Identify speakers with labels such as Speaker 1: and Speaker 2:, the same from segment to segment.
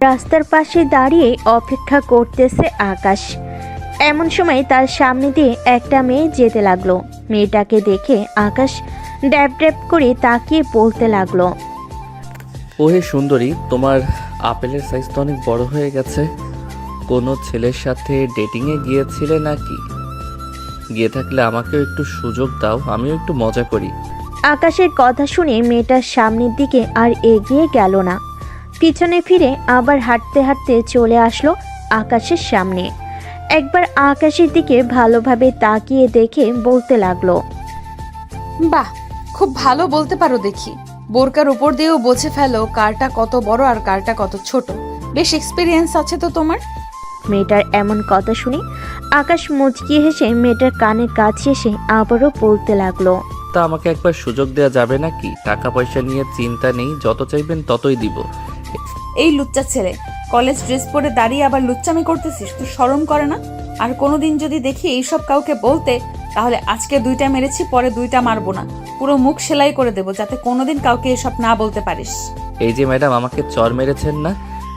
Speaker 1: রাস্তার পাশে দাঁড়িয়ে অপেক্ষা করতেছে আকাশ। এমন সময় তার সামনে দিয়ে একটা মেয়ে যেতে লাগলো। মেয়েটাকে দেখে আকাশ ড্যাব ড্যাব করে তাকিয়ে বলতে লাগলো,
Speaker 2: ওহে সুন্দরী, তোমার আপেলের সাইজ তো অনেক বড় হয়ে গেছে। কোনো ছেলের সাথে ডেটিংয়ে গিয়েছিলে নাকি? গিয়ে থাকলে আমাকেও একটু সুযোগ দাও, আমিও একটু মজা করি।
Speaker 1: আকাশের কথা শুনে মেয়েটার সামনের দিকে আর এগিয়ে গেল না। পিছনে ফিরে আবার হাঁটতে হাঁটতে চলে আসলো আকাশের সামনে। একবার আকাশের দিকে ভালোভাবে তাকিয়ে দেখে বলতে লাগলো,
Speaker 3: বাহ, খুব ভালো বলতে পারো দেখি। বোরকার উপর দিয়েও বুঝে ফেলো কারটা কত বড় আর কারটা কত ছোট। বেশ এক্সপিরিয়েন্স আছে তো তোমার।
Speaker 1: মেয়েটার এমন কথা শুনে আকাশ মুচকি হেসে মেয়েটার কানে কাছে এসে আবারও বলতে লাগলো,
Speaker 2: তা আমাকে একবার সুযোগ দেওয়া যাবে নাকি? টাকা পয়সা নিয়ে চিন্তা নেই, যত চাইবেন ততই দিব।
Speaker 3: এই লুচ্চা ছেলে, কলেজ ড্রেস পরে দাঁড়িয়ে আবার লুচ্চামি করতেছিস, তো শরম করে না? আর কোনোদিন যদি দেখি এইসব কাউকে বলতে, তাহলে আজকে 2টা মেরেছি, পরে 2টা মারবো না, পুরো মুখ সেলাই করে দেবো, যাতে কোনোদিন কাউকে এসব না বলতে পারিস।
Speaker 2: এই যে ম্যাডাম আমাকে চর মেরেছেন না,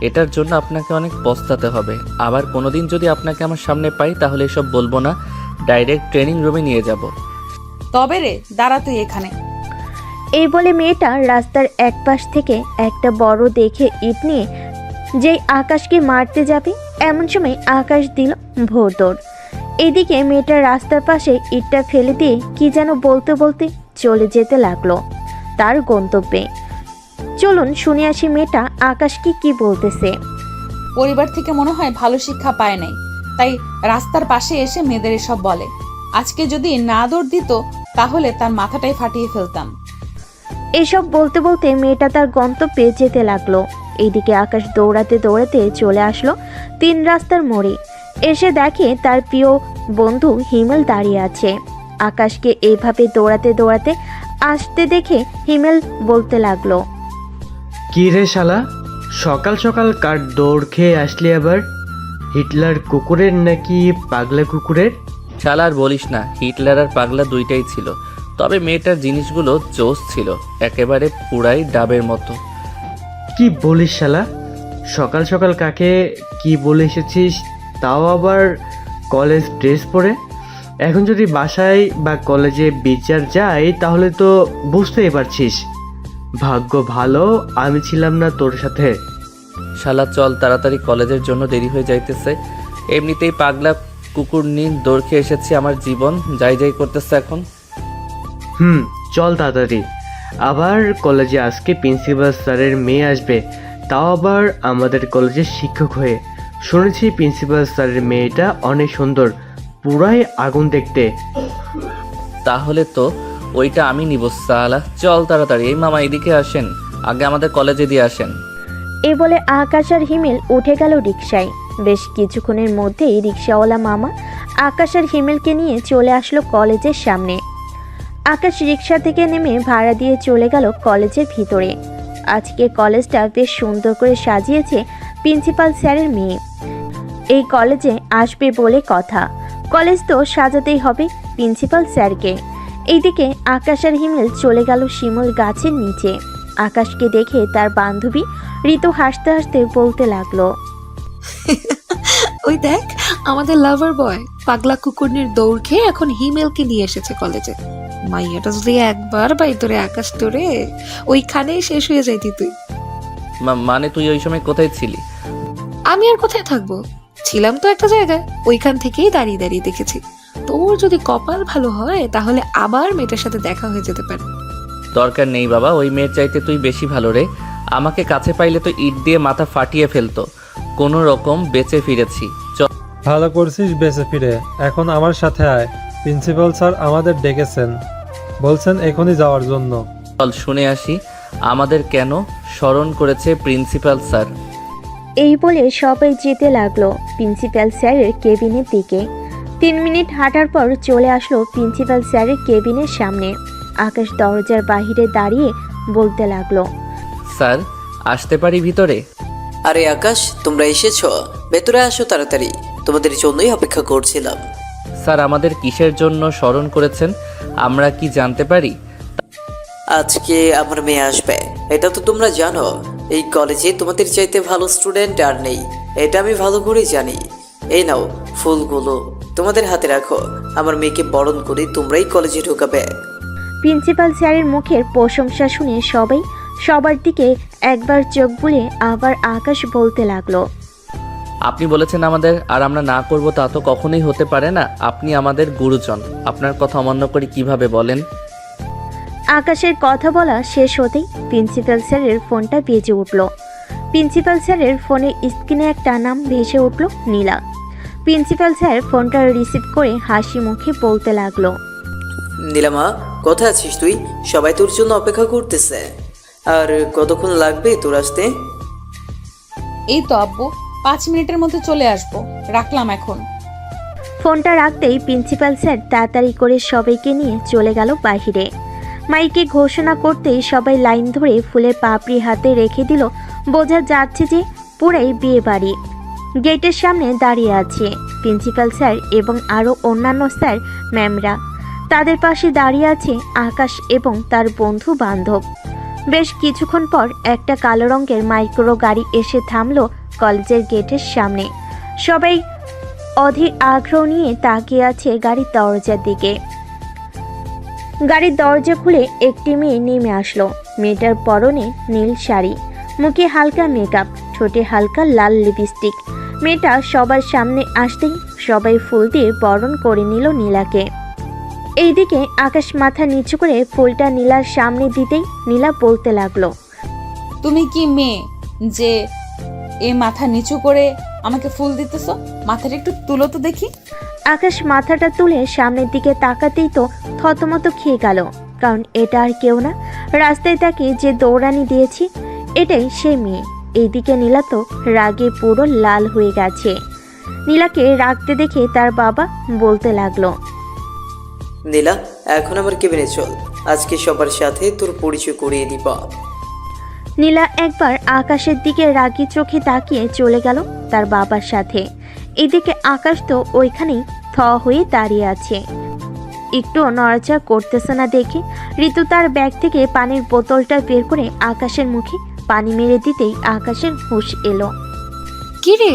Speaker 2: এটার জন্য আপনাকে অনেক পস্তাতে হবে। আবার কোনোদিন যদি আপনাকে আমার সামনে পাই তাহলে এসব বলবো না, ডাইরেক্ট ট্রেনিং রুমে নিয়ে যাব।
Speaker 3: তবে রে, দাঁড়া তুই এখানে।
Speaker 1: এই বলে মেয়েটা রাস্তার এক পাশ থেকে একটা বড় দেখে ইট নিয়ে যেই আকাশকে মারতে যাবে, এমন সময় আকাশ দিল ভোর দৌড়। এদিকে মেয়েটা রাস্তার পাশে ইটটা ফেলে দিয়ে কি যেন বলতে বলতে চলে যেতে লাগলো তার গন্তব্যে। চলুন শুনে আসি মেয়েটা আকাশকে কি বলতেছে।
Speaker 3: পরিবার থেকে মনে হয় ভালো শিক্ষা পায় নাই, তাই রাস্তার পাশে এসে মেয়েদের এসব বলে। আজকে যদি না দৌড় দিত তাহলে তার মাথাটাই ফাটিয়ে ফেলতাম।
Speaker 1: এসব বলতে বলতে মেয়েটা তার গন্তব্যে যেতে লাগলো। এইদিকে আকাশ দৌড়াতে দৌড়াতে চলে আসলো 3 রাস্তার মোড়ে। এসে দেখে তার প্রিয় বন্ধু হিমেল দাঁড়িয়ে আছে। আকাশকে এইভাবে দৌড়াতে দৌড়াতে আসতে দেখে হিমেল বলতে লাগলো,
Speaker 4: কি রে শালা, সকাল সকাল কার দৌড় খেয়ে আসলি আবার? হিটলার কুকুরের নাকি পাগলা কুকুরের?
Speaker 2: শালা আর বলিস না, হিটলার আর পাগলা দুইটাই ছিল। তবে মেয়েটার জিনিসগুলো জোস ছিল, একেবারে পুরাই ডাবের মতো।
Speaker 4: কি বলিস শালা, সকাল সকাল কাকে কি বলে এসেছিস, তাও আবার কলেজ ড্রেস পরে? এখন যদি বাসায় বা কলেজে বিচার যাই তাহলে তো বুঝতেই পারছিস। ভাগ্য ভালো আমি ছিলাম না তোর সাথে।
Speaker 2: শালা চল তাড়াতাড়ি, কলেজের জন্য দেরি হয়ে যাইতেছে। এমনিতেই পাগলা কুকুর নিয়ে দৌড় খেয়ে এসেছি, আমার জীবন যাই যাই করতেছে এখন।
Speaker 4: চল তাড়াতাড়ি। আবার কলেজে আজকে প্রিন্সিপাল স্যারের মেয়ে আসবে, তাও আবার আমাদের কলেজের শিক্ষক হয়ে। শুনেছি প্রিন্সিপাল স্যারের মেয়েটা অনেক সুন্দর, পুরাই আগুন দেখতে।
Speaker 2: তাহলে তো ওইটা আমি নিব শালা। চল তাড়াতাড়ি। এই মামা এদিকে আসেন, আগে আমাদের কলেজে দিয়ে আসেন।
Speaker 1: এই বলে আকাশ আর হিমেল উঠে গেল রিকশায়। বেশ কিছুক্ষণের মধ্যেই রিকশাওয়ালা মামা আকাশ আর হিমেলকে নিয়ে চলে আসলো কলেজের সামনে। আকাশ রিকশা থেকে নেমে ভাড়া দিয়ে চলে গেল কলেজের ভিতরে। আজকে কলেজটা বেশ সুন্দর করে সাজিয়েছে প্রিন্সিপাল স্যারের মেয়ে। এই কলেজে আসবে বলে কথা, কলেজ তো সাজাতেই হবে প্রিন্সিপাল স্যারকে। এইদিকে আকাশ আর হিমেল চলে গেল শিমুল গাছের নিচে। আকাশকে দেখে তার বান্ধবী ঋতু হাসতে হাসতে বলতে লাগলো,
Speaker 5: ওই দেখ, আমাদের লাভার বয় পাগলা কুকুরনির দৌড় খেয়ে এখন হিমেলকে নিয়ে এসেছে কলেজে। মাইয়াটা যদি একবার বাইতরে আকাশ তোরে, ওইখানেই শেষ হয়ে যাইতি তুই।
Speaker 2: মানে তুই ওই সময় কোথায় ছিলি?
Speaker 5: আমি আর কোথায় থাকবো, ছিলাম তো একটা জায়গায়, ওইখান থেকেই দাঁড়িয়ে দাঁড়িয়ে দেখেছি। তোর যদি কপাল ভালো হয় তাহলে আবার মেয়েটার সাথে দেখা হয়ে যেতে পারে।
Speaker 2: দরকার নেই বাবা, ওই মেয়ের চাইতে তুই বেশি ভালো রে। আমাকে কাছে পাইলে তো ইট দিয়ে মাথা ফাটিয়ে ফেলতো। কোনো রকম বেঁচে ফিরেছি। চল।
Speaker 6: ভালো করছিস বেঁচে ফিরে। এখন আমার সাথে আয়, প্রিন্সিপাল স্যার আমাদের ডেকেছেন, বলছেন এখনই যাওয়ার জন্য।
Speaker 2: চল শুনে আসি আমাদের কেন স্মরণ করেছে প্রিন্সিপাল স্যার।
Speaker 1: এই বলে সবাই যেতে লাগলো প্রিন্সিপাল স্যারের কেবিনের দিকে। 3 মিনিট হাঁটার পর চলে আসলো প্রিন্সিপাল স্যারের কেবিনের সামনে। আকাশ দরজার বাহিরে দাঁড়িয়ে বলতে লাগলো,
Speaker 2: স্যার আসতে পারি ভিতরে?
Speaker 7: আরে আকাশ, তোমরা এসেছো, ভেতরে আসো তাড়াতাড়ি, তোমাদের জন্যই অপেক্ষা করছিলাম।
Speaker 2: স্যার আমাদের কিসের জন্য স্মরণ করেছেন আমরা কি জানতে পারি?
Speaker 7: আজকে আমার মেয়ে আসবে, এটা তো তোমরা জানো। এই কলেজে তোমাদের চাইতে ভালো স্টুডেন্ট আর নেই, এটা আমি ভালো করেই জানি। এই নাও ফুলগুলো, তোমাদের হাতে রাখো। আমার মেয়েকে বরণ করে তোমরাই কলেজে ঢোকাবে।
Speaker 1: প্রিন্সিপাল স্যারের মুখের প্রশংসা শুনে সবাই সবার দিকে একবার চোখ বুলিয়ে আবার আকাশ বলতে লাগলো।
Speaker 2: আপনি বলেছেন আমাদের, আর আমরা না করব তা তো কখনোই হতে পারে না। আপনি আমাদের গুরুজন, আপনার কথা অমান্য করে কিভাবে বলেন?
Speaker 1: আকাশের কথা বলা শেষ হতেই প্রিন্সিপাল স্যারের ফোনটা বেজে উঠল। প্রিন্সিপাল স্যারের ফোনের স্ক্রিনে একটা নাম ভেসে উঠল, নীলা। প্রিন্সিপাল স্যার ফোনটা রিসিভ করে হাসি মুখে বলতে লাগলো।
Speaker 7: নীলামা, কোথায় আছিস তুই? সবাই তোর জন্য অপেক্ষা করতেছে। আর কতক্ষণ লাগবে তোর আসতে?
Speaker 3: এই তো আব্বু, 5 মিনিটের মধ্যে চলে আসবো, রাখলাম এখন।
Speaker 1: ফোনটা রাখতেই প্রিন্সিপাল স্যার তাড়াতাড়ি করে সবাইকে নিয়ে চলে গেল বাহিরে। মাইকে ঘোষণা করতেই সবাই লাইন ধরে ফুলের পাপড়ি হাতে রেখে দিল। বোঝা যাচ্ছে যে পুরাই বিয়ে বাড়ি। গেটের সামনে দাঁড়িয়ে আছে প্রিন্সিপাল স্যার এবং আরও অন্যান্য স্যার ম্যামরা। তাদের পাশে দাঁড়িয়ে আছে আকাশ এবং তার বন্ধু বান্ধব। বেশ কিছুক্ষণ পর একটা কালো রঙের মাইক্রো গাড়ি এসে থামলো কলেজের গেটের সামনে। সবাই অধীর আগ্রহ নিয়ে তাকিয়ে আছে গাড়ির দরজার দিকে। গাড়ির দরজা খুলে একটি মেয়ে নেমে আসলো। মেয়েটার পরনে নীল শাড়ি, মুখে হালকা মেকআপ, ঠোঁটে হালকা লাল লিপস্টিক। মেয়েটা সবার সামনে আসতেই সবাই ফুল দিয়ে বরণ করে নিল নীলাকে। এইদিকে আকাশ মাথা নিচু করে ফুলটা নীলার সামনে দিতেই নীলা বলতে লাগলো।
Speaker 3: তুমি কি মেয়ে যে এই মাথা নিচু করে আমাকে ফুল দিতেছ? মাথাটা একটু তুলো তো দেখি।
Speaker 1: আকাশ মাথাটা তুলে সামনের দিকে তাকাতেই তো থতমত খেয়ে গেল, কারণ এটা আর কেউ না, রাস্তায় তাকে যে দৌড়ানি দিয়েছি এটাই সে মেয়ে। এইদিকে নীলা তো রাগে পুরো লাল হয়ে গেছে। নীলাকে রাগতে দেখে তার বাবা বলতে লাগলো।
Speaker 7: নীলা, এখন আমার কেবিনে চল, আজকে সবার সাথে তোর পরিচয় করিয়ে দিব।
Speaker 1: নীলা একবার আকাশের দিকে রাগি চোখে তাকিয়ে চলে গেল তার বাবার সাথে। এদিকে আকাশ তো ওইখানেই থ হয়ে দাঁড়িয়ে আছে, একটু নড়াচড়া করতেছে না দেখে ঋতু তার ব্যাগ থেকে পানির বোতলটা বের করে আকাশের মুখে পানি মেরে দিতেই আকাশের হুঁশ এলো।
Speaker 5: কি রে,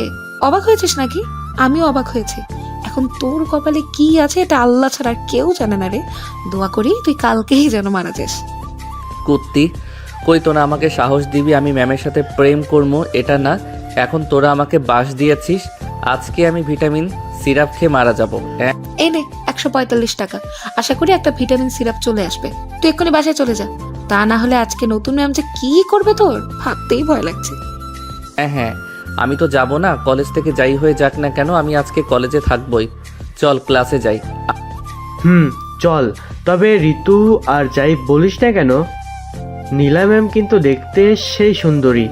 Speaker 5: অবাক হয়েছিস নাকি? আমিও অবাক হয়েছি। এখন তোর কপালে কি আছে এটা আল্লাহ ছাড়া আর কেউ জানে না রে। দোয়া করি তুই কালকেই যেন মারা যাস।
Speaker 2: কুত্তি, কই তোরা আমাকে সাহস দিবি আমি ম্যামের সাথে প্রেম করবো? এটা না, এখন তোরা আমাকে বাস দিয়েছিস। আজকে আমি ভিটামিন সিরাপ খেয়ে মারা যাবো।
Speaker 5: এই নে 145 টাকা। আশা করি একটা ভিটামিন সিরাপ চলে আসবে। তুই এক্ষুনি বাসায় চলে যা, তা না হলে আজকে নতুন ম্যাম যে কি করবে তোর ভাবতেই ভয় লাগছে।
Speaker 2: হ্যাঁ, আমি তো যাব না। কলেজ থেকে যাই হয়ে যাক না কেন, আমি আজকে কলেজে থাকবই। চল ক্লাসে যাই।
Speaker 4: চল। তবে ঋতু আর যাই বলিস না কেন, নীলা ম্যাম কিন্তু দেখতে সেই সুন্দরী।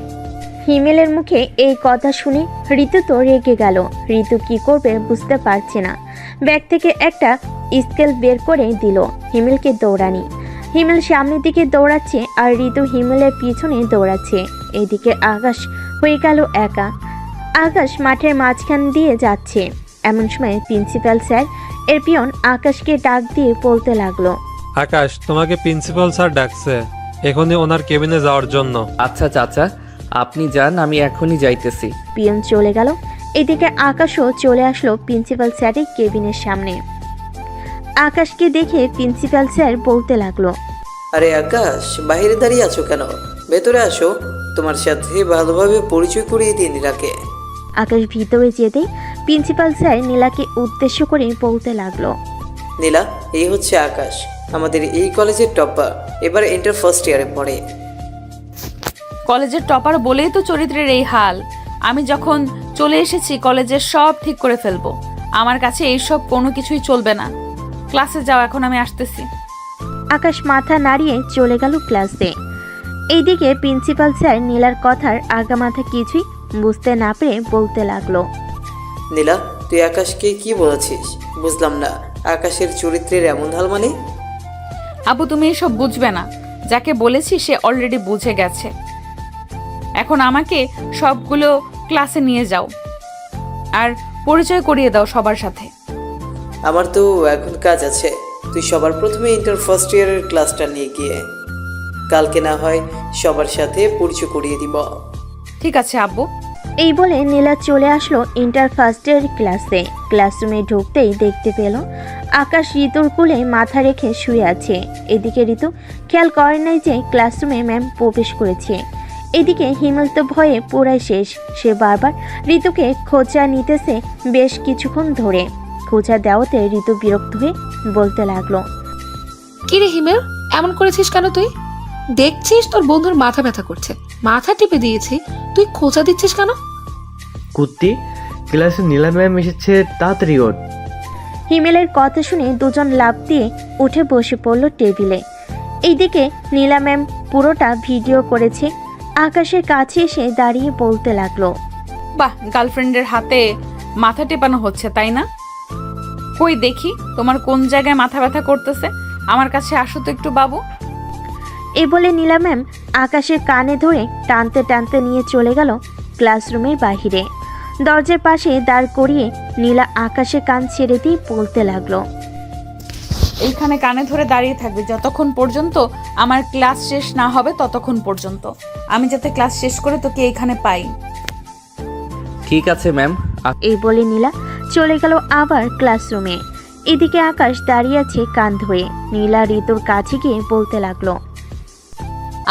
Speaker 1: হিমেলের মুখে এই কথা শুনে ঋতু তো রেগে গেল। ঋতু কি করবে বুঝতে পারছে না। ব্যাগ থেকে একটা স্কেল বের করে দিল হিমেলকে দৌড়ানি। হিমেল সামনের দিকে দৌড়াচ্ছে আর ঋতু হিমেলের পিছনে দৌড়াচ্ছে। এদিকে আকাশ হয়ে গেল একা। আকাশ মাঠের মাঝখান দিয়ে যাচ্ছে। এমন সময় প্রিন্সিপাল স্যার এর পিয়ন আকাশকে ডাক দিয়ে বলতে লাগলো।
Speaker 6: আকাশ, তোমাকে প্রিন্সিপাল স্যার ডাকছে এখনই ওনার কেবিনে যাওয়ার জন্য।
Speaker 2: আচ্ছা চাচা, আপনি যান, আমি এখনই যাইতেছি।
Speaker 1: পিয়ন চলে গেল। এদিকে আকাশও চলে আসলো প্রিন্সিপাল স্যারের কেবিনের সামনে। আকাশকে দেখে প্রিন্সিপাল স্যার বলতে লাগলো।
Speaker 7: আরে আকাশ, বাইরে দাঁড়িয়ে আছো কেন? ভেতরে আসো, তোমার সাথে ভালোভাবে পরিচয় করিয়ে দিই নীলাকে।
Speaker 1: আকাশ ভিতরে যেতেই প্রিন্সিপাল স্যার নীলাকে উদ্দেশ্য করে বলতে লাগলো।
Speaker 7: নীলা, এই হচ্ছে আকাশ, আমাদের এই কলেজের টপার, এবার ইন্টার ফার্স্ট ইয়ারে পড়ে।
Speaker 3: কলেজের টপার বলেই তো চরিত্রের এই হাল। আমি যখন চলে এসেছি কলেজের সব ঠিক করে ফেলবো। আমার কাছে এইসব কোনো কিছুই চলবে না। ক্লাসে যাও, এখন আমি আসতেছি।
Speaker 1: আকাশ মাথা নাড়িয়ে চলে গেল ক্লাসে। এইদিকে প্রিন্সিপাল স্যার নীলার কথার আগামাথা কিছুই বুঝতে না পেরে বলতে লাগলো।
Speaker 7: নীলা, তুই আকাশকে কি বলেছিস? বুঝলাম না, আকাশের চরিত্রের এমন হাল মানে?
Speaker 3: আপু, তুমি এসব বুঝবে না। যাকে বলেছি সে অলরেডি বুঝে গেছে। এখন আমাকে সবগুলো ক্লাসে নিয়ে যাও আর পরিচয় করিয়ে দাও সবার সাথে।
Speaker 7: আমার তো এখন কাজ আছে, তুই সবার প্রথমে ইন্টার ফার্স্ট ইয়ারের ক্লাসটা নিয়ে গিয়ে। কালকে না হয় সবার সাথে পরিচয় করিয়ে দিব।
Speaker 3: ঠিক আছে আব্বু।
Speaker 1: এই বলে নীলা চলে আসলো ইন্টার ফার্স্ট ইয়ার ক্লাসে। ক্লাসরুমে ঢুকতেই দেখতে পেল আকাশ ঋতুর কোলে মাথা রেখে শুয়ে আছে। এদিকে ঋতু খেয়াল করে নাই যে ক্লাসরুমে ম্যাম প্রবেশ করেছে। এদিকে হিমেল তো ভয়ে পুরাই শেষ। সে বারবার ঋতুকে খোঁজা নিতেছে বেশ কিছুক্ষণ ধরে। খোঁজা দেওয়াতে ঋতু বিরক্ত হয়ে বলতে লাগলো,
Speaker 5: কি রে হিমেল, এমন করেছিস কেন তুই? দেখছিস তোর বন্ধুর মাথা ব্যথা করছে, মাথা টিপে দিয়েছি, তুই খোঁচা দিচ্ছিস কেন?
Speaker 4: কুত্তি, ক্লাসে নীলা ম্যাম এসেছে, তাড়াতাড়ি ওঠ।
Speaker 1: হিমেলের কথা শুনে দুজন লাফ দিয়ে উঠে বসে পড়ল টেবিলে। এইদিকে নীলা ম্যাম পুরোটা ভিডিও করেছে। আকাশের কাছে এসে দাঁড়িয়ে বলতে লাগলো,
Speaker 3: বাহ, গার্লফ্রেন্ডের হাতে মাথা টেপানো হচ্ছে তাই না? কই দেখি তোমার কোন জায়গায় মাথা ব্যথা করতেছে, আমার কাছে আসো তো একটু বাবু।
Speaker 1: এই বলে নীলা ম্যাম আকাশের কানে ধরে টানতে টানতে নিয়ে চলে গেল ক্লাসরুমের বাহিরে। দরজার পাশে দাঁড় করিয়ে নীলা আকাশের কান ছেড়ে দিয়ে বলতে লাগলো,
Speaker 3: এইখানে কানে ধরে দাঁড়িয়ে থাকবে যতক্ষণ পর্যন্ত আমার ক্লাস শেষ না হবে, ততক্ষণ পর্যন্ত। আমি যাতে ক্লাস শেষ করে তোকে এইখানে পাই।
Speaker 2: ঠিক আছে ম্যাম।
Speaker 1: এই বলে নীলা চলে গেল আবার ক্লাসরুমে। এদিকে আকাশ দাঁড়িয়ে আছে কান ধরে। নীলা ঋতুর কাছে গিয়ে বলতে লাগলো,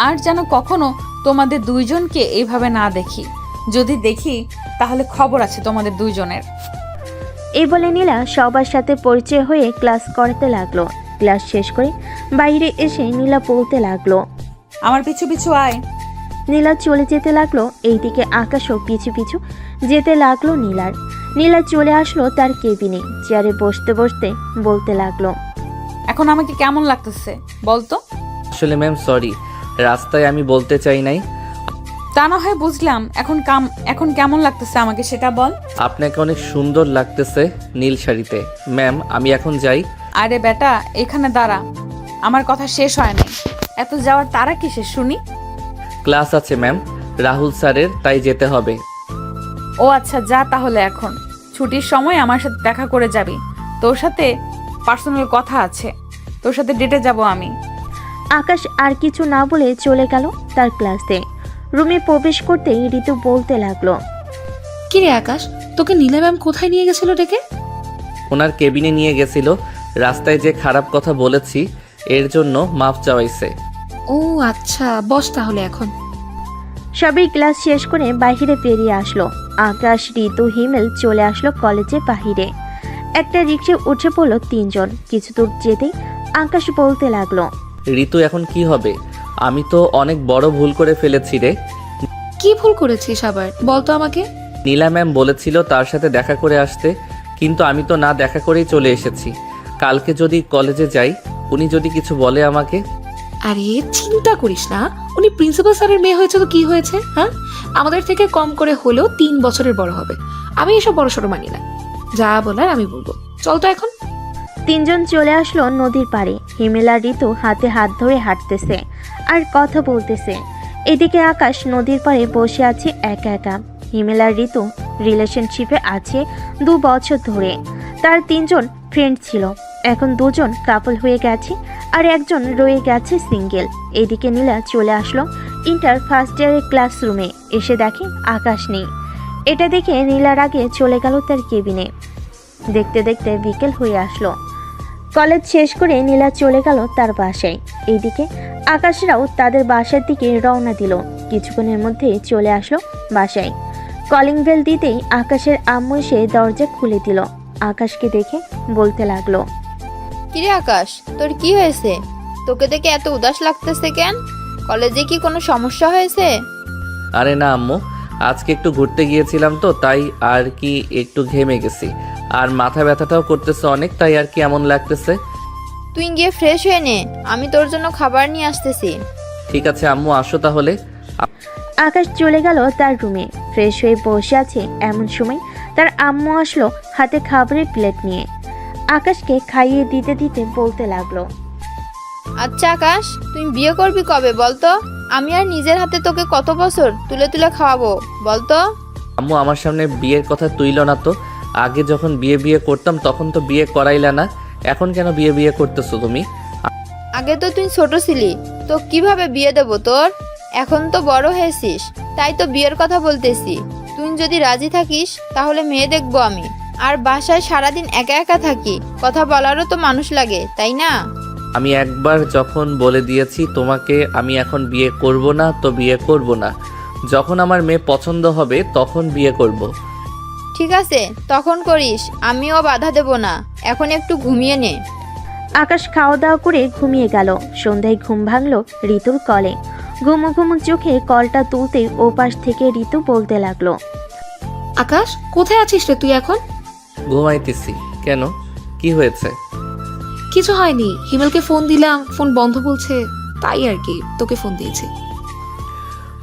Speaker 3: আর যেন কখনো তোমাদের দুইজনকে এইভাবে না দেখি। যদি দেখি তাহলে খবর আছে তোমাদের দুইজনের।
Speaker 1: এই বলে নীলা সবার সাথে পরিচয় হয়ে ক্লাস করাতে লাগলো। ক্লাস শেষ করে বাইরে এসে নীলা বলতে লাগলো,
Speaker 3: আমার পিছু পিছু আয়।
Speaker 1: নীলা চলে যেতে লাগলো। এইদিকে আকাশও পিছু পিছু যেতে লাগলো নীলার। নীলা চলে আসলো তার কেবিনে। চেয়ারে বসতে বসতে বলতে লাগলো,
Speaker 3: এখন আমাকে কেমন লাগতেছে বলতো?
Speaker 2: আসলে ম্যাম সরি, রাস্তায় আমি বলতে চাই নাই।
Speaker 3: তা না হয় বুঝলাম, এখন কেমন লাগতেছে আমাকে সেটা বল।
Speaker 2: আপনাকে অনেক সুন্দর লাগতেছে নীল শাড়িতে। ম্যাম আমি এখন যাই।
Speaker 3: আরে বেটা, এখানে দাঁড়া, আমার কথা শেষ হয় নাই। এত যাওয়ার তারা কিসের শুনি?
Speaker 2: ক্লাস আছে ম্যাম, রাহুল স্যারের, তাই যেতে হবে।
Speaker 3: ও আচ্ছা, যা তাহলে। এখন ছুটির সময় আমার সাথে দেখা করে যাবি। তোর সাথে পার্সোনাল কথা আছে, তোর সাথে ডেটে যাব আমি।
Speaker 1: আকাশ আর কিছু না বলে চলে গেল তার ক্লাসে। রুমে প্রবেশ করতেই ঋতু বলতে লাগলো,
Speaker 5: কি রে আকাশ, তোকে নীলা ম্যাম কোথায় নিয়ে গেছিল ডেকে?
Speaker 2: ওনার কেবিনে নিয়ে গেছিল। রাস্তায় যে খারাপ কথা বলেছি এর জন্য মাফ চাওয়াইছে।
Speaker 5: ও আচ্ছা, বস তাহলে এখন।
Speaker 1: সবই ক্লাস শেষ করে বাহিরে বেরিয়ে আসলো। আকাশ, ঋতু, হিমেল চলে আসলো কলেজের বাহিরে। একটা রিক্সা উঠে পড়লো তিনজন। কিছু দূর যেতেই আকাশ বলতে লাগলো,
Speaker 2: ঋতু এখন কি হবে? আমি তো অনেক বড় ভুল করে ফেলেছি রে।
Speaker 5: কি ভুল করেছিস আবার, বলতো আমাকে।
Speaker 2: নীলা ম্যাম বলেছিল তার সাথে দেখা করে আসতে, কিন্তু আমি তো না দেখা করেই চলে এসেছি। কালকে যদি কলেজে যাই, উনি যদি কিছু বলে আমাকে।
Speaker 5: আরে চিন্তা করিস না, উনি প্রিন্সিপাল স্যারের মেয়ে হয়েছে তো কি হয়েছে? হ্যাঁ, আমাদের থেকে কম করে হলেও 3 বছরের বড় হবে। আমি এসব বড় সড়ো মানি না, যা বলার আমি বলবো। চল তো এখন।
Speaker 1: তিনজন চলে আসলো নদীর পাড়ে। হিমেল আর ঋতু হাতে হাত ধরে হাঁটতেছে আর কথা বলতেছে। এদিকে আকাশ নদীর পাড়ে বসে আছে একা একা। হিমেল আর ঋতু রিলেশনশিপে আছে 2 বছর ধরে। তার 3জন ফ্রেন্ড ছিল, এখন 2জন কাপল হয়ে গেছে আর একজন রয়ে গেছে সিঙ্গেল। এদিকে নীলা চলে আসলো ইন্টার ফার্স্ট ইয়ারের ক্লাসরুমে। এসে দেখে আকাশ নেই। এটা দেখে নীলার আগে চলে গেল তার কেবিনে। দেখতে দেখতে বিকেল হয়ে আসলো। কলেজ শেষ করে নীলা চলে গেল তার বাসায়। এইদিকে আকাশরাও তাদের বাসার দিকে রওনা দিল। কিছুক্ষণের মধ্যে চলে আসলো বাসায়। কলিং বেল দিতেই আকাশের আম্মু এসে দরজা খুলে দিল। আকাশকে দেখে বলতে লাগলো,
Speaker 8: কিরে আকাশ, তোর কি হয়েছে? তোকে দেখে এত উদাস লাগতেছে কেন? কলেজে কি কোনো সমস্যা হয়েছে?
Speaker 2: আরে না আম্মু, আজকে একটু ঘুরতে গিয়েছিলাম তো, তাই আর কি একটু ঘেমে গেছি। আর মাথা ব্যথাটাও করতেছে অনেক, তাই আর কি এমন লাগতেছে।
Speaker 8: তুই গিয়ে ফ্রেশ হয়ে নে, আমি তোর জন্য খাবার নিয়ে আসতেছি।
Speaker 2: ঠিক আছে আম্মু, আসো তাহলে।
Speaker 1: আকাশ চলে গেল তার রুমে। ফ্রেশ হয়ে বসে আছে এমন সময় তার আম্মু আসলো হাতে খাবারের প্লেট নিয়ে। আকাশকে খাইয়ে দিতে দিতে বলতে লাগলো,
Speaker 8: আচ্ছা আকাশ, তুই বিয়ে করবি কবে বলতো? আমি আর নিজের হাতে তোকে কত বছর তুলে তুলে খাওয়াবো বলতো?
Speaker 2: আম্মু আমার সামনে বিয়ের কথা তুইল না তো। আগে যখন বিয়ে করতাম তখন তো বিয়ে করাইলা না, এখন কেন বিয়ে করতেছো তুমি?
Speaker 8: আগে তো তুই ছোট ছিলি, তো কিভাবে বিয়ে দেবো তোর? এখন তো বড় হয়েছিস, তাই তো বিয়ের কথা বলতেছি। তুই যদি রাজি থাকিস তাহলে মেয়ে দেখবো আমি। আর বাসায় সারাদিন একা একা থাকি, কথা বলারও তো মানুষ লাগে, তাই না?
Speaker 2: আমি একবার যখন বলে দিয়েছি তোমাকে আমি এখন বিয়ে করব না, তো বিয়ে করব না। যখন আমার মেয়ে পছন্দ হবে তখন বিয়ে করব।
Speaker 8: ঠিক আছে, তখন করিস, আমিও বাধা দেব না। এখন একটু ঘুমিয়ে নে।
Speaker 1: আকাশ খাওয়া দাওয়া করে ঘুমিয়ে গেল। সন্ধ্যায় ঘুম ভাঙল ঋতুর কলে। ঘুমো ঘুমো চোখে কলটা তুলতে ওপাশ থেকে ঋতু বলতে লাগলো,
Speaker 5: আকাশ, কোথায় আছিস রে তুই এখন?
Speaker 2: ঘুমাইতেছি। কেন, কি হয়েছে?
Speaker 5: কিছু হয়নি, হিমেলকে ফোন দিলাম, ফোন বন্ধ বলছে, তাই আর কি তোকে ফোন দিয়েছি।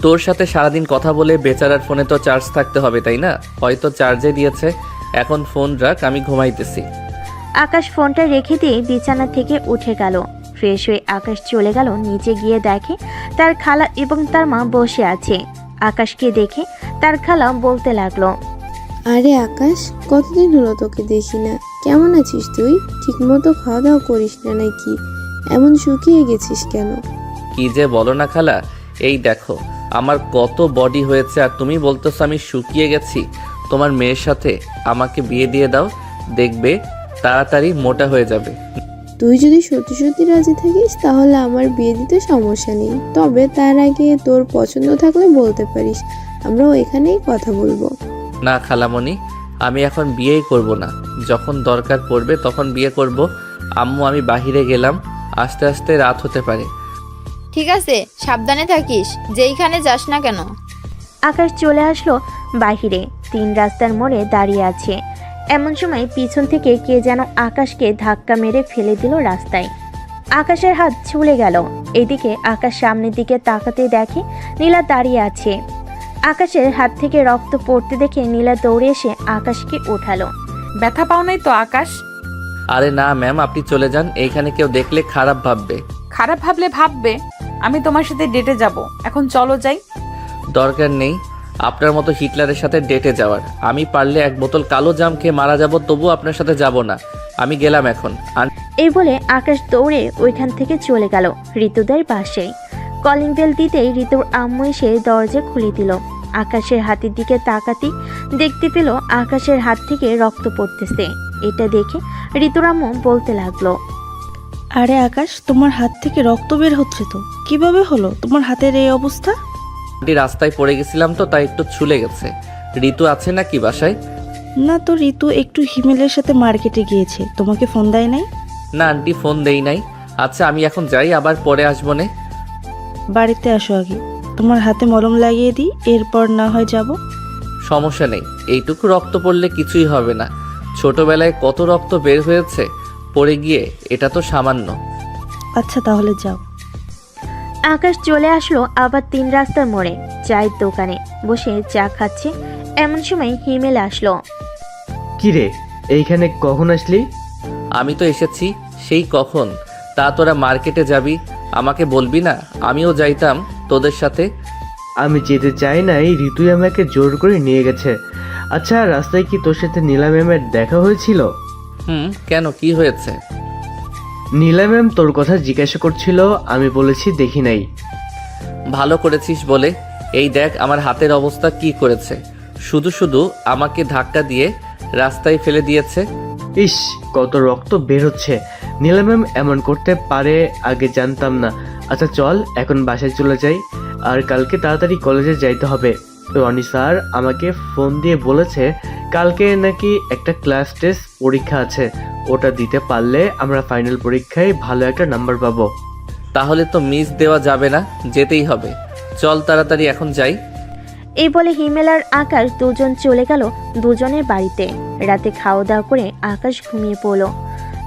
Speaker 2: তোর সাথে সারাদিন কথা বলে বেচারার ফোনে তো চার্জ থাকতে হবে, তাই না? হয়তো চার্জে দিয়েছে। এখন ফোন রাখ, আমি ঘুমাইতেছি।
Speaker 1: আকাশ ফোনটা রেখে দিয়ে বিছানা থেকে উঠে গেল। ফ্রেশ হয়ে আকাশ চলে গেল নিচে, গিয়ে দেখে তার খালা এবং তার মা বসে আছে। আকাশকে দেখে তার খালা বলতে লাগলো,
Speaker 9: আরে আকাশ, কতদিন হলো তোকে দেখি না। কেমন আছিস তুই? ঠিকমতো খাওয়া দাওয়া করিস না নাকি? এমন শুকিয়ে গেছিস কেন?
Speaker 2: কি যে বলো না খালা, এই দেখো আমার কত বডি হয়েছে আর তুমি বলতেছো আমি শুকিয়ে গেছি। তোমার মেয়ের সাথে আমাকে বিয়ে দিয়ে দাও, দেখবে তাড়াতাড়ি মোটা হয়ে যাবে।
Speaker 9: তুই যদি সত্যি সত্যি রাজি থাকিস তাহলে আমার বিয়ে দিতে সমস্যা নেই, তবে তার আগে তোর পছন্দ থাকলে বলতে পারিস, আমরাও এখানেই কথা বলবো।
Speaker 2: না খালামণি, আমি এখন বিয়েই করব না। যখন দরকার পড়বে তখন বিয়ে করব। আম্মু, আমি বাহিরে গেলাম, আস্তে আস্তে রাত হতে পারে।
Speaker 8: ঠিক আছে, সাবধানে থাকিস, যেইখানে যাস না কেন।
Speaker 1: আকাশ চলে আসলো বাহিরে। 3 রাস্তার মোড়ে দাঁড়িয়ে আছে। এমন সময় পিছন থেকে কে যেন আকাশকে ধাক্কা মেরে ফেলে দিল রাস্তায়। আকাশের হাত ছুলে গেল। এদিকে আকাশ সামনের দিকে তাকাতে দেখে নীলা দাঁড়িয়ে আছে। আকাশের হাত থেকে রক্ত পড়তে দেখে নীলা দৌড়ে এসে আকাশকে ওঠালো।
Speaker 3: ব্যথা পাও নাই তো আকাশ?
Speaker 2: আরে না ম্যাম, আপনি চলে যান, এইখানে কেউ দেখলে খারাপ ভাববে।
Speaker 3: খারাপ ভাবলে ভাববে, আমি তোমার সাথে ডেটে যাব। এখন চলো যাই।
Speaker 2: দরকার নেই আপনার মতো হিটলারের সাথে ডেটে যাওয়ার। আমি পারলে 1 বোতল কালো জাম খেয়ে মারা যাব, তবু আপনার সাথে যাব না। আমি গেলাম এখন।
Speaker 1: এই বলে আকাশ দৌড়ে ওইখান থেকে চলে গেল ঋতুদের বাসায়। কলিং বেল দিতেই ঋতুর আম্মু এসে দরজা খুলে দিল। আকাশের হাতের দিকে তাকাতেই দেখতে পেল আকাশের হাত থেকে রক্ত পড়তেছে। এটা দেখে ঋতুর আম্মু বলতে লাগলো,
Speaker 10: আরে আকাশ, তোমার হাত থেকে রক্ত বের হচ্ছে তো, কিভাবে হলো তোমার হাতের এই অবস্থা?
Speaker 2: আন্টি, রাস্তায় পড়ে গেছিলাম তো, তাই একটু ছুলে গেছে। ঋতু আছে নাকি বাসায়?
Speaker 10: না তো, ঋতু একটু হিমেলের সাথে মার্কেটে গিয়েছে, তোমাকে ফোন দেয় নাই?
Speaker 2: না আন্টি, ফোন দেই নাই। আচ্ছা আমি এখন যাই, আবার পরে আসবো নে।
Speaker 10: বাড়িতে আসো আগে, তোমার হাতে মলম লাগিয়ে দিই, এরপর না হয় যাব।
Speaker 2: সমস্যা নেই, এইটুকু রক্ত পড়লে কিছুই হবে না। ছোটবেলায় কত রক্ত বের হয়েছে পড়ে গিয়ে, এটা তো সামান্য।
Speaker 10: আচ্ছা তাহলে যাও।
Speaker 1: আকাশ চলে আসলো আবার 3 রাস্তার মোড়ে চায়ের দোকানে বসে চা খাচ্ছে। এমন সময় হিমেল আসলো।
Speaker 4: কি রে, এইখানে কখন আসলি?
Speaker 2: আমি তো এসেছি সেই কখন। তা তোরা মার্কেটে যাবি, আমাকে বলবি না? আমিও যাইতাম তোদের সাথে।
Speaker 4: আমি যেতে চাই নাই, ঋতুই আমাকে জোর করে নিয়ে গেছে। আচ্ছা, রাস্তায় কি তোর সাথে নীলা ম্যামের দেখা হয়েছিল?
Speaker 2: কেন, কি হয়েছে?
Speaker 4: নীলা ম্যাম তোর কথা জিজ্ঞাসা করছিল, আমি বলেছি দেখি নাই।
Speaker 2: ভালো করেছিস বলে। এই দেখ আমার হাতের অবস্থা কি করেছে। শুধু শুধু আমাকে ধাক্কা দিয়ে রাস্তায় ফেলে দিয়েছে।
Speaker 4: ইস, কত রক্ত বের হচ্ছে। নীলা ম্যাম এমন করতে পারে আগে জানতাম না। আচ্ছা চল এখন বাসায় চলে যাই, আর কালকে তাড়াতাড়ি কলেজে যাইতে হবে। রনি স্যার আমাকে ফোন দিয়ে বলেছে কালকে নাকি একটা ক্লাস টেস্ট পরীক্ষা আছে, ওটা দিতে পারলে আমরা ফাইনাল পরীক্ষায় ভালো একটা নাম্বার পাবো।
Speaker 2: তাহলে তো মিস দেওয়া যাবে না, যেতেই হবে। চল তাড়াতাড়ি এখন যাই।
Speaker 1: এই বলে হিমেল আর আকাশ দুজন চলে গেল দুজনের বাড়িতে। রাতে খাওয়া দাওয়া করে আকাশ ঘুমিয়ে পড়ল।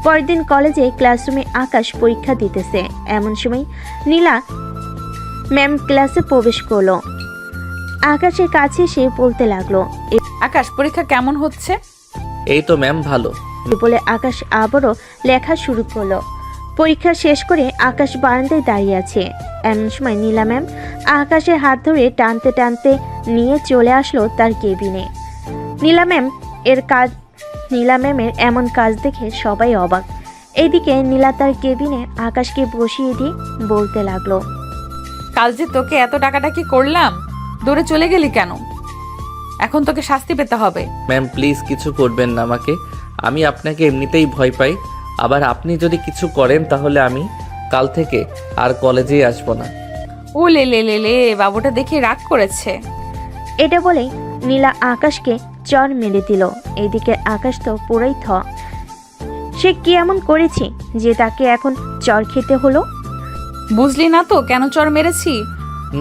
Speaker 1: পরের দিন কলেজে ক্লাসরুমে আকাশ পরীক্ষা দিতেছে। এমন সময় নীলা ম্যাম ক্লাসে প্রবেশ করলো। আকাশের কাছে এসে বলতে লাগলো,
Speaker 3: আকাশ, পরীক্ষা কেমন হচ্ছে?
Speaker 2: এই তো ম্যাম, ভালো।
Speaker 1: বলে আকাশ আবারও লেখা শুরু করলো। পরীক্ষা শেষ করে আকাশ বারান্দায় দাঁড়িয়ে আছে। এমন সময় নীলা ম্যাম আকাশের হাত ধরে টানতে টানতে নিয়ে চলে আসলো তার কেবিনে। নীলা ম্যামের এমন কাজ দেখে সবাই অবাক। এইদিকে নীলা তার কেবিনে আকাশকে বসিয়ে দিয়ে বলতে লাগলো,
Speaker 3: কাল যে তোকে এত ডাকাডাকি করলাম, দৌড়ে চলে গেলি কেন? এখন তোকে শাস্তি পেতে হবে।
Speaker 2: ম্যাম প্লিজ কিছু করবেন না আমাকে, আমি আপনাকে এমনিতেই ভয় পাই। আবার আপনি যদি কিছু করেন তাহলে আমি কাল থেকে আর কলেজেই আসবো না।
Speaker 3: ও লে লে লে লে, বাবুটা দেখে রাগ করেছে।
Speaker 1: এটা বলেই নীলা আকাশকে চর মেরে দিল। এদিকে আকাশ তো পুরোই সে কি এমন করেছে যে তাকে এখন চর খেতে হলো?
Speaker 3: বুঝলি না তো কেন চর মেরেছি?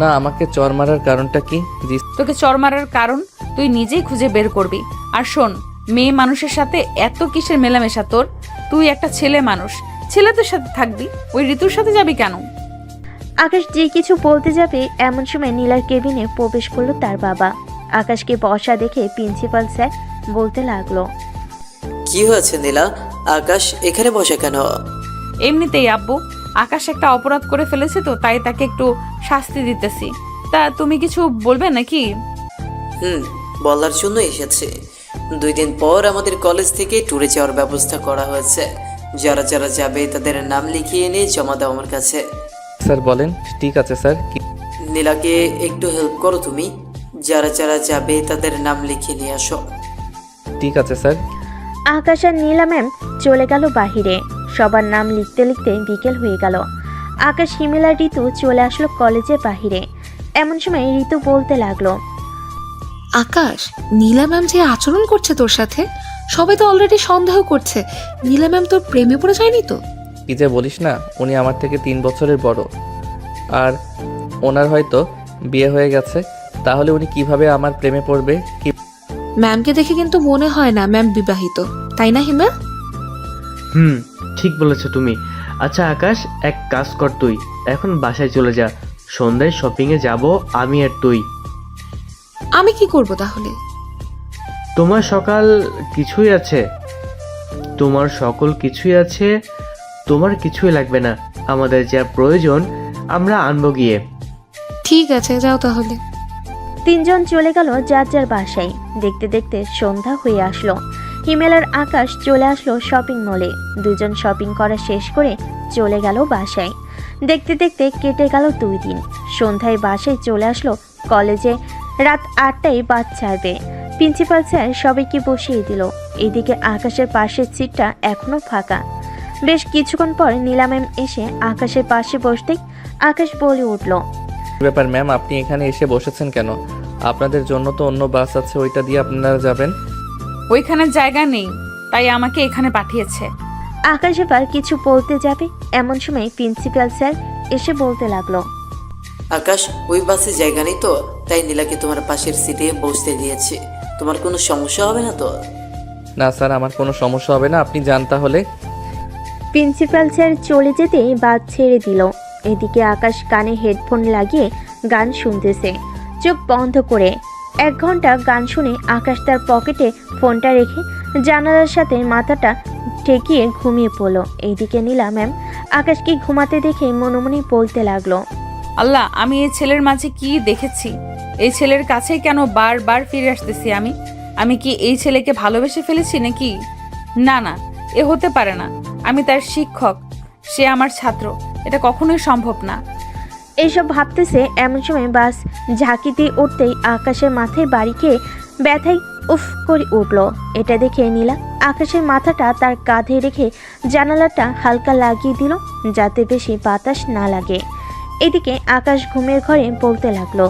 Speaker 2: না, আমাকে চর মারার কারণটা কি? জি
Speaker 3: তোকে চর মারার কারণ তুই নিজেই খুঁজে বের করবি। আর শোন, মেয়ে মানুষের সাথে এত কিসের মেলামেশা তোর? তুই একটা ছেলে মানুষ, ছেলেদের সাথে থাকবি, ওই ঋতুর সাথে যাবি কেন?
Speaker 1: আকাশ যে কিছু বলতে যাবে এমন সময় নীলার কেবিনে প্রবেশ করলো তার বাবা। আকাশকে বসা দেখে প্রিন্সিপাল স্যার বলতে লাগলো,
Speaker 7: কি হয়েছে নীলা? আকাশ এখানে বসে কেন?
Speaker 3: এমনিতেই আব্বু, আকাশ একটা অপরাধ করে ফেলেছে তো, তাই তাকে একটু শাস্তি দিতেছি। তা তুমি কিছু বলবে নাকি?
Speaker 7: বলার জন্য এসেছে। 2 দিন পর আমাদের কলেজ থেকে ট্যুরে যাওয়ার ব্যবস্থা করা হয়েছে। যারা যারা যাবে তাদের নাম লিখিয়ে নিয়ে জমা দাও আমার কাছে।
Speaker 2: স্যার বলেন। ঠিক আছে স্যার।
Speaker 7: নীলাকে একটু হেল্প করো তুমি। যারা যারা যাবে তাদের নাম লিখিয়ে নিয়ে আসো।
Speaker 2: ঠিক আছে স্যার।
Speaker 1: আকাশ আর নীলা ম্যাম চলে গেল বাহিরে। সবার নাম লিখতে লিখতে বিকেল হয়ে গেল। আকাশ, হিমেল আর ঋতু চলে আসলো কলেজের বাহিরে। এমন সময় ঋতু বলতে লাগলো,
Speaker 5: আকাশ, নীলা ম্যাম যে আচরণ করছে তোর সাথে, সবাই তো অলরেডি সন্দেহ করছে নীলা ম্যাম তোর প্রেমে পড়ে যায়নি তো?
Speaker 2: কি যে বলিস না, উনি আমার থেকে 3 বছরের বড়, আর ওনার হয়তো বিয়ে হয়ে গেছে। তাহলে উনি কিভাবে আমার প্রেমে পড়বে? কি
Speaker 5: ম্যামকে দেখে কিন্তু মনে হয় না ম্যাম বিবাহিত, তাই না হিমেল?
Speaker 4: ঠিক বলেছো তুমি। আচ্ছা আকাশ, এক কাজ কর, তুই এখন বাসায় চলে যা। সন্ধ্যায় শপিংয়ে যাব আমি আর তুই।
Speaker 5: আমি কি করব তাহলে?
Speaker 4: তোমার সকাল কিছুই আছে, তোমার সকল কিছুই আছে, তোমার কিছুই লাগবে না। আমাদের যা প্রয়োজন আমরা আনবো গিয়ে।
Speaker 5: ঠিক আছে, যাও তাহলে।
Speaker 1: 3 জন চলে গেল যার যার বাসায়। দেখতে দেখতে সন্ধ্যা হয়ে আসলো। হিমেল আর আকাশ চলে আসলো শপিং মলে। 2 জন শপিং করা শেষ করে চলে গেল বাসায়। দেখতে দেখতে কেটে গেল 2 দিন। সন্ধ্যায় বাসায় চলে আসলো কলেজে। রাত 8টায় বাস ছাড়বে। প্রিন্সিপাল স্যার সবাইকে বসিয়ে দিল। এদিকে আকাশের পাশের সিটটা এখনো ফাঁকা। বেশ কিছুক্ষণ পর নীলা ম্যাম এসে আকাশের পাশে বসতেই আকাশ বলে উঠল,
Speaker 2: ব্যাপার ম্যাম, আপনি এখানে এসে বসেছেন কেন? আপনাদের জন্য তো অন্য বাস আছে, ওইটা দিয়ে আপনারা যাবেন।
Speaker 3: ওইখানে জায়গা নেই, তাই আমাকে এখানে পাঠিয়েছে।
Speaker 1: আকাশ এবার কিছু বলতে যাবে এমন সময় প্রিন্সিপাল স্যার এসে বলতে লাগলো,
Speaker 7: আকাশ, ওই বাসে জায়গা নেই তো, তাই নীলাকে তোমার পাশের সিটে বসতে দিয়েছি। তোমার কোনো সমস্যা হবে না তো?
Speaker 2: না স্যার, আমার কোনো সমস্যা হবে না, আপনি যান তাহলে।
Speaker 1: প্রিন্সিপাল স্যার চলে যেতেই বাস ছেড়ে দিল। এদিকে আকাশ কানে হেডফোন লাগিয়ে গান শুনতেছে চোখ বন্ধ করে। 1 ঘন্টা গান শুনে আকাশ তার পকেটে ফোনটা রেখে জানালার সাথে মাথাটা ঠেকিয়ে ঘুমিয়ে পড়ল। এইদিকে নীলা ম্যাম আকাশকে ঘুমাতে দেখে মনে মনে বলতে লাগলো,
Speaker 3: আল্লাহ, আমি এই ছেলের মাঝে কি দেখেছি? এই ছেলের কাছেই কেন বারবার ফিরে আসতেছি আমি? আমি কি এই ছেলেকে ভালোবেসে ফেলেছি নাকি? না না, এ হতে পারে না। আমি তার শিক্ষক, সে আমার ছাত্র, এটা কখনোই সম্ভব না।
Speaker 1: এইসব ভাবতেছে এমন সময় বাস ঝাঁকি দিয়ে উঠতেই আকাশের মাথায় বাড়ি খেয়ে ব্যথায় উফ করে উঠল। এটা দেখে নীলা আকাশের মাথাটা তার কাঁধে রেখে জানালাটা হালকা লাগিয়ে দিল যাতে বেশি বাতাস না লাগে। এদিকে আকাশ ঘুমের ঘরে বলতে লাগলো,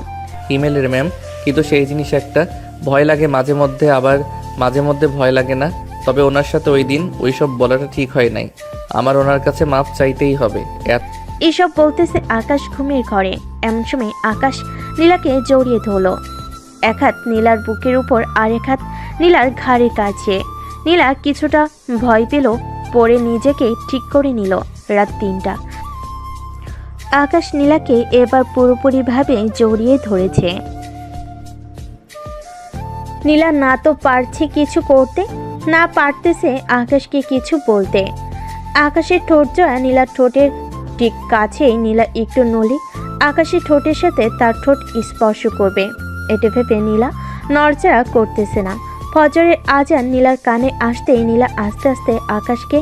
Speaker 2: ইমেলের ম্যাম, কিন্তু সেই জিনিস একটা ভয় লাগে মাঝে মধ্যে, আবার মাঝে মধ্যে ভয় লাগে না। তবে ওনার সাথে ওই দিন ওইসব বলাটা ঠিক হয় নাই। আমার ওনার কাছে মাপ চাইতেই হবে।
Speaker 1: এসব বলতেছে আকাশ ঘুমের ঘরে। এমন সময় আকাশ নীলাকে জড়িয়ে ধরলো। 1 হাত নীলার বুকের উপর আর 1 হাত নীলার ঘাড়ের কাছে। নীলা কিছুটা ভয় পেল, পরে নিজেকে ঠিক করে নিল। রাত 3টা। আকাশ নীলাকে এবার পুরোপুরিভাবে জড়িয়ে ধরেছে। নীলা না তো পারছে কিছু করতে, না পারতেছে আকাশকে কিছু বলতে। আকাশের ঠোঁট জোড়া নীলার ঠোঁটের ঠিক কাছেই নীলা একটু নড়লে আকাশের ঠোঁটের সাথে তার ঠোঁট স্পর্শ করবে। এটা ভেবে নীলা নড়চড়া করতেছে না। ফজরের আজান নীলার কানে আসতেই নীলা আস্তে আস্তে আকাশকে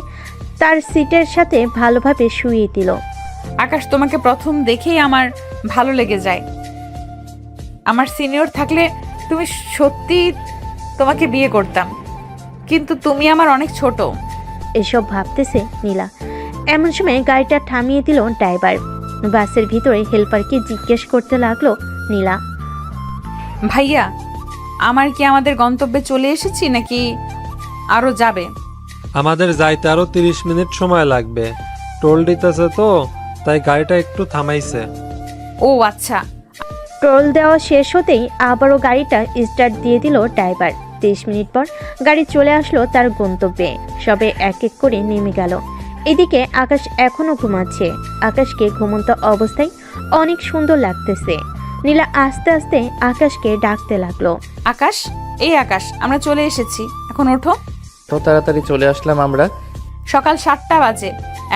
Speaker 1: তার সিটের সাথে ভালোভাবে শুইয়ে দিল।
Speaker 3: আকাশ, তোমাকে প্রথম দেখেই আমার ভালো লেগে যায়। আমার সিনিয়র থাকলে তুমি সত্যি তোমাকে বিয়ে করতাম, কিন্তু তুমি আমার অনেক ছোট।
Speaker 1: এসব ভাবতেছে নীলা। এমন সময় গাড়িটা থামিয়ে দিল ড্রাইভার। বাসের ভিতরে হেল্পারকে জিজ্ঞেস করতে লাগলো নীলা।
Speaker 3: ভাইয়া, আমার কি আমাদের গন্তব্যে চলে এসেছি নাকি আরো যাবে?
Speaker 6: আমাদের যাইতে আরো 30 মিনিট সময় লাগবে। টোল দিতেছে তো, তাই গাড়িটা একটু থামাইছে।
Speaker 3: ও আচ্ছা।
Speaker 1: টোল দেওয়া শেষ হতেই আবারও গাড়িটা স্টার্ট দিয়ে দিল ড্রাইভার। 30 মিনিট পর গাড়ি চলে আসলো তার গন্তব্যে। সবে এক এক করে নেমে গেল। এদিকে আকাশ এখনো ঘুমাচ্ছে। আকাশকে ঘুমন্ত অবস্থায় অনেক সুন্দর লাগতেছে। নীলা আস্তে আস্তে আকাশকে ডাকতে লাগলো।
Speaker 3: আকাশ, এই আকাশ, আমরা চলে এসেছি, এখন ওঠো।
Speaker 2: তো তাড়াতাড়ি চলে আসলাম আমরা।
Speaker 3: সকাল 7টা বাজে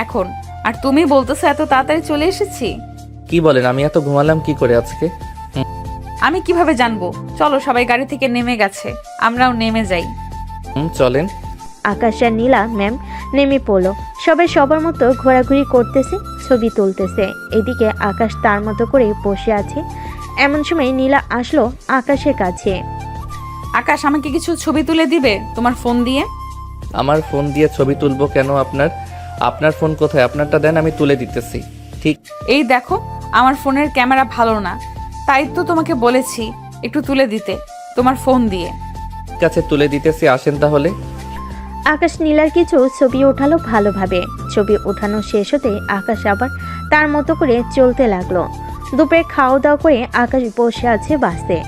Speaker 3: এখন, আর তুমি বলতেছো এত তাড়াতাড়ি চলে এসেছি?
Speaker 2: কি বলেন, আমি এত ঘুমালাম কি করে আজকে?
Speaker 3: আমি কিভাবে জানবো? চলো, সবাই গাড়ি থেকে নেমে গেছে, আমরাও নেমে যাই।
Speaker 2: চলেন।
Speaker 1: আকাশ আর নীলা ম্যাম নেমে পড়লো। সবাই সবার মতো ঘোরাঘুরি করতেছে, ছবি তুলতেছে। এদিকে আকাশ তার মতো করে বসে আছে। এমন সময় নীলা আসলো আকাশের কাছে।
Speaker 3: আকাশ, আমাকে কিছু ছবি তুলে দিবে তোমার ফোন দিয়ে?
Speaker 2: আমার ফোন দিয়ে ছবি তুলবো কেন? আপনার ফোন কোথায়? আপনারটা দেন, আমি তুলে দিতেছি। ঠিক
Speaker 3: এই দেখো, আমার ফোনের ক্যামেরা ভালো না, তাই তো তোমাকে বলেছি একটু তুলে দিতে তোমার ফোন দিয়ে।
Speaker 2: আছে, তুলে দিতেছি, আসেন তাহলে।
Speaker 1: আকাশ নীলার কিছু ছবি ওঠালো ভালোভাবে। ছবি ওঠানো শেষ হতে আকাশ আবার তার মতো করে চলতে লাগলো। দুপুরে খাওয়া দাওয়া করে আকাশ বসে আছে বাসে।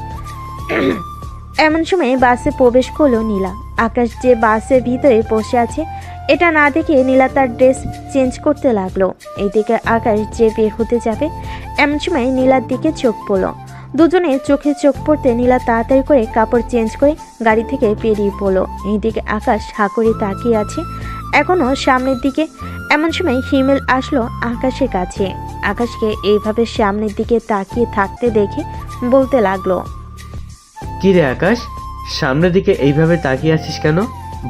Speaker 1: এমন সময় বাসে প্রবেশ করলো নীলা। আকাশ যে বাসের ভিতরে বসে আছে এটা না দেখে নীলা তার ড্রেস চেঞ্জ করতে লাগলো। এইদিকে আকাশ যে বের হতে যাবে, এমন সময় নীলার দিকে চোখ পড়লো। দুজনে চোখে চোখ পড়তে নীলা তাড়াতাড়ি করে কাপড় চেঞ্জ করে গাড়ি থেকে বেরিয়ে পড়লো। এইদিকে আকাশ হা করে তাকিয়ে আছে এখনো সামনের দিকে। এমন সময় হিমেল আসলো আকাশের কাছে। আকাশকে এইভাবে সামনের দিকে তাকিয়ে থাকতে দেখে বলতে লাগলো।
Speaker 4: কি রে আকাশ, সামনের দিকে এইভাবে তাকিয়ে আছিস কেন?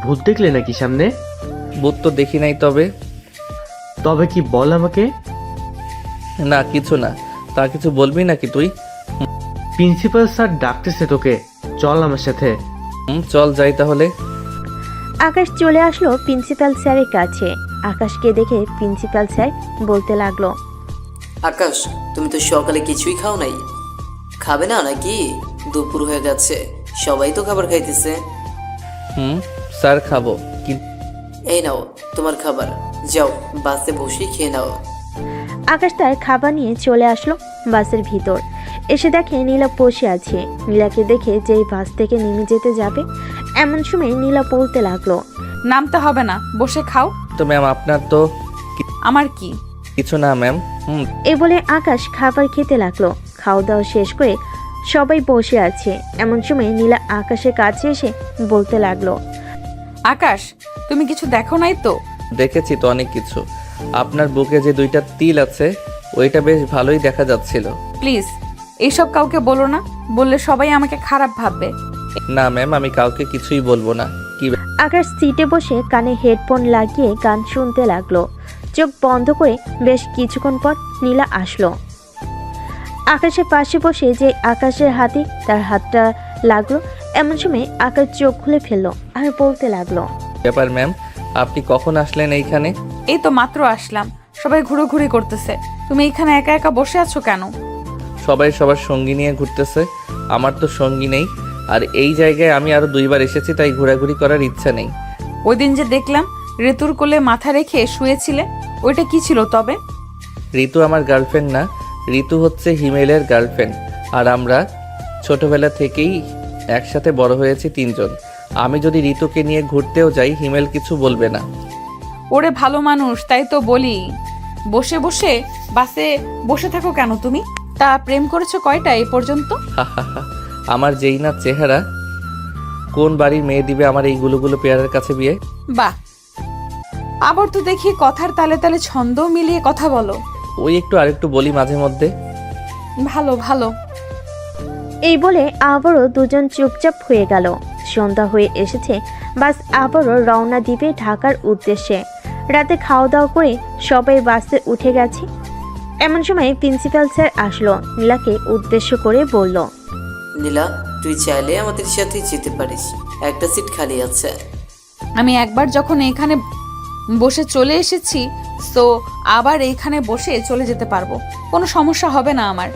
Speaker 4: ভূত দেখলে নাকি সামনে?
Speaker 2: বুথ তো দেখি নাই, তবে
Speaker 4: তবে কি বল আমাকে।
Speaker 2: না, কিছু না। তা কিছু বলবি নাকি তুই?
Speaker 4: প্রিন্সিপাল স্যার ডাকতেছে তোকে, চল আমার সাথে।
Speaker 2: চল যাই তাহলে।
Speaker 1: আকাশ চলে আসলো প্রিন্সিপাল স্যারের কাছে। আকাশকে দেখে প্রিন্সিপাল স্যার বলতে লাগলো।
Speaker 7: আকাশ, তুমি তো সকালে কিছুই খাও নাই, খাবে না নাকি? দুপুর হয়ে গেছে, সবাই তো খাবার খাইতেছে।
Speaker 2: স্যার, খাবো কিন্তু।
Speaker 7: এই নাও তোমার খাবার, যাও বাসে বসে খেয়ে নাও।
Speaker 1: আকাশ তার খাবার নিয়ে চলে আসলো বাসের ভিতর। এসে দেখে নীলা বসে আছে। নীলাকে দেখে যেই বাস থেকে নেমে যেতে যাবে, এমন সময় নীলা বলতে লাগলো।
Speaker 3: নামতে হবে না, বসে খাও।
Speaker 2: তো ম্যাম, আপনার তো
Speaker 3: আমার কি?
Speaker 2: কিছু না ম্যাম।
Speaker 1: এ বলে আকাশ খাবার খেতে লাগলো। খাওয়া দাওয়া শেষ করে সবাই বসে আছে। এমন সময় নীলা আকাশের কাছে এসে বলতে লাগলো।
Speaker 3: আকাশ, তুমি কিছু দেখো নাই তো?
Speaker 2: দেখেছি তো অনেক কিছু। আপনার বুকে যে 2টা তিল আছে, ওইটা বেশ ভালোই দেখা যাচ্ছিল।
Speaker 3: প্লিজ এইসব কাউকে বলো না, বললে সবাই আমাকে খারাপ ভাববে।
Speaker 2: না ম্যাম, আমি কাউকে কিছুই বলবো না। কি
Speaker 1: আকাশ সিটে বসে কানে হেডফোন লাগিয়ে গান শুনতে লাগলো। চোখ বন্ধ করে বেশ কিছুক্ষণ পর নীলা আসলো। আকাশের পাশে বসে যে আকাশের হাতে তার হাতটা লাগলো। এমন সময় আকাশ চোখ খুলে ফেললো আর বলতে লাগলো।
Speaker 2: ব্যাপার ম্যাম, আপনি কখন আসলেন এইখানে?
Speaker 3: এই তো মাত্র আসলাম, সবাই ঘুরোঘুরি করতেছে, তুমি এখানে একা একা বসে আছো কেন?
Speaker 2: সবাই সবার সঙ্গী নিয়ে ঘুরতেছে, আমার তো সঙ্গী নেই। আর এই জায়গায় আমি আরো 2বার এসেছি, তাই ঘোরাঘুরি করার ইচ্ছা নেই।
Speaker 3: ওই দিন যে দেখলাম ঋতুর কোলে মাথা রেখে শুয়েছিলে, ওইটা কি ছিল তবে?
Speaker 2: ঋতু আমার গার্লফ্রেন্ড না, ঋতু হচ্ছে হিমেলের গার্লফ্রেন্ড। আর আমরা ছোটবেলা থেকেই একসাথে বড় হয়েছি 3 জন। আমি যদি ঋতুকে নিয়ে ঘুরতেও যাই, হিমেল কিছু বলবে না।
Speaker 3: ওরে ভালো মানুষ, তাই তো বলি। বসে বসে বাসে বসে থাকো কেন তুমি? তা প্রেম করেছো কয়টা এই পর্যন্ত?
Speaker 2: আমার যেই না চেহারা, কোন বাড়ির মেয়ে দিবে আমার এই গুলো পেয়ারের কাছে বিয়ে?
Speaker 3: বাহ, আবার তো দেখি কথার তালে তালে ছন্দ মিলিয়ে কথা বলো।
Speaker 2: ওই একটু আরেকটু বলি মাঝে মধ্যে।
Speaker 3: ভালো ভালো।
Speaker 1: এই বলে আবারও দুজন চুপচাপ হয়ে গেল। সন্ধ্যা হয়ে এসেছে, বাস আবারও রওনা দিবে ঢাকার উদ্দেশ্যে। রাতে খাওয়া দাওয়া করে সবাই বাসে উঠে গেছে। এমন সময় প্রিন্সিপাল স্যার আসলো, নীলাকে উদ্দেশ্য করে বলল,
Speaker 7: নীলা, তুই চাইলে আমাদের সাথে যেতে পারিস, একটা সিট খালি আছে।
Speaker 3: আমি একবার যখন এখানে বসে চলে এসেছি, তো আবার এইখানে বসে চলে যেতে পারবো, কোনো সমস্যা হবে না আমার।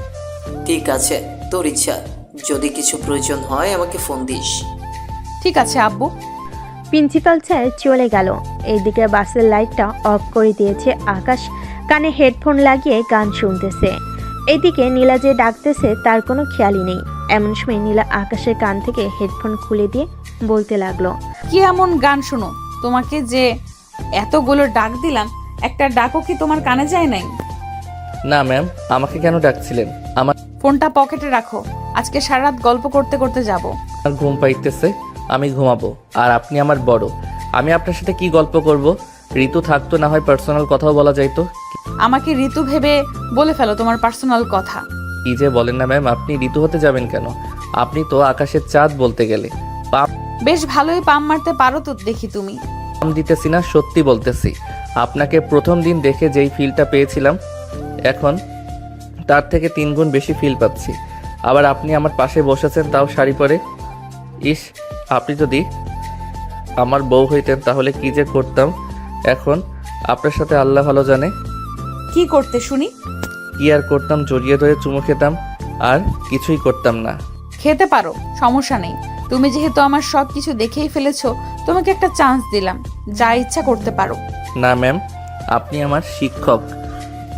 Speaker 7: ঠিক আছে, তোর ইচ্ছা, যদি কিছু প্রয়োজন হয় আমাকে ফোন দিস।
Speaker 3: ঠিক আছে আব্বু।
Speaker 1: প্রিন্সিপাল স্যার চলে গেল। এইদিকে বাসের লাইটটা অফ করে দিয়েছে আকাশ, কানে হেডফোন লাগিয়ে গান শুনতেছে। এইদিকে নীলা যে ডাকতেছে তার কোনো খেয়ালই নেই। এমন সময় নীলা আকাশের কান থেকে হেডফোন খুলে দিয়ে বলতে লাগলো,
Speaker 3: কি এমন গান শোনো? তোমাকে যে এতগুলো ডাক দিলাম, একটা ডাকও কি তোমার কানে যায় নাই?
Speaker 2: না ম্যাম, আমাকে কেন ডাকছিলেন? আমার
Speaker 3: ফোনটা পকেটে রাখো, আজকে সারা রাত গল্প করতে করতে যাব।
Speaker 2: ঘুম পাইতেছে, আমি ঘুমাবো। আর আপনি আমার বড়, আমি আপনার সাথে কি গল্প করব? ঋতু থাকতো না হয় পার্সোনাল কথাও বলা যাইতো।
Speaker 3: আমাকে ঋতু ভেবে বলে ফেলো তোমার পার্সোনাল কথা।
Speaker 2: কি যে বলেন না ম্যাম, আপনি ঋতু হতে যাবেন কেন? আপনি তো আকাশের চাঁদ বলতে গেলে।
Speaker 3: বেশ ভালোই পাম মারতে পারো তো দেখি তুমি।
Speaker 2: পাম দিতেছি না, সত্যি বলতেছি। আপনাকে প্রথম দিন দেখে যেই ফিলটা পেয়েছিলাম, এখন তার থেকে 3 গুণ বেশি ফিল পাচ্ছি। আবার আপনি আমার পাশে বসেছেন, তাও শাড়ি পরে। ইস, আপনি যদি আমার বউ হইতেন তাহলে কি যে করতাম এখন, আপনার সাথে আল্লাহ ভালো জানে।
Speaker 3: কি করতে শুনি?
Speaker 2: কি আর করতাম, জড়িয়ে ধরে চুমু খেতাম, আর কিছুই করতাম না।
Speaker 3: খেতে পারো, সমস্যা নেই। তুমি যেহেতু আমার সব কিছু দেখেই ফেলেছো, তোমাকে একটা চান্স দিলাম, যা ইচ্ছা করতে পারো।
Speaker 2: না ম্যাম, আপনি আমার শিক্ষক,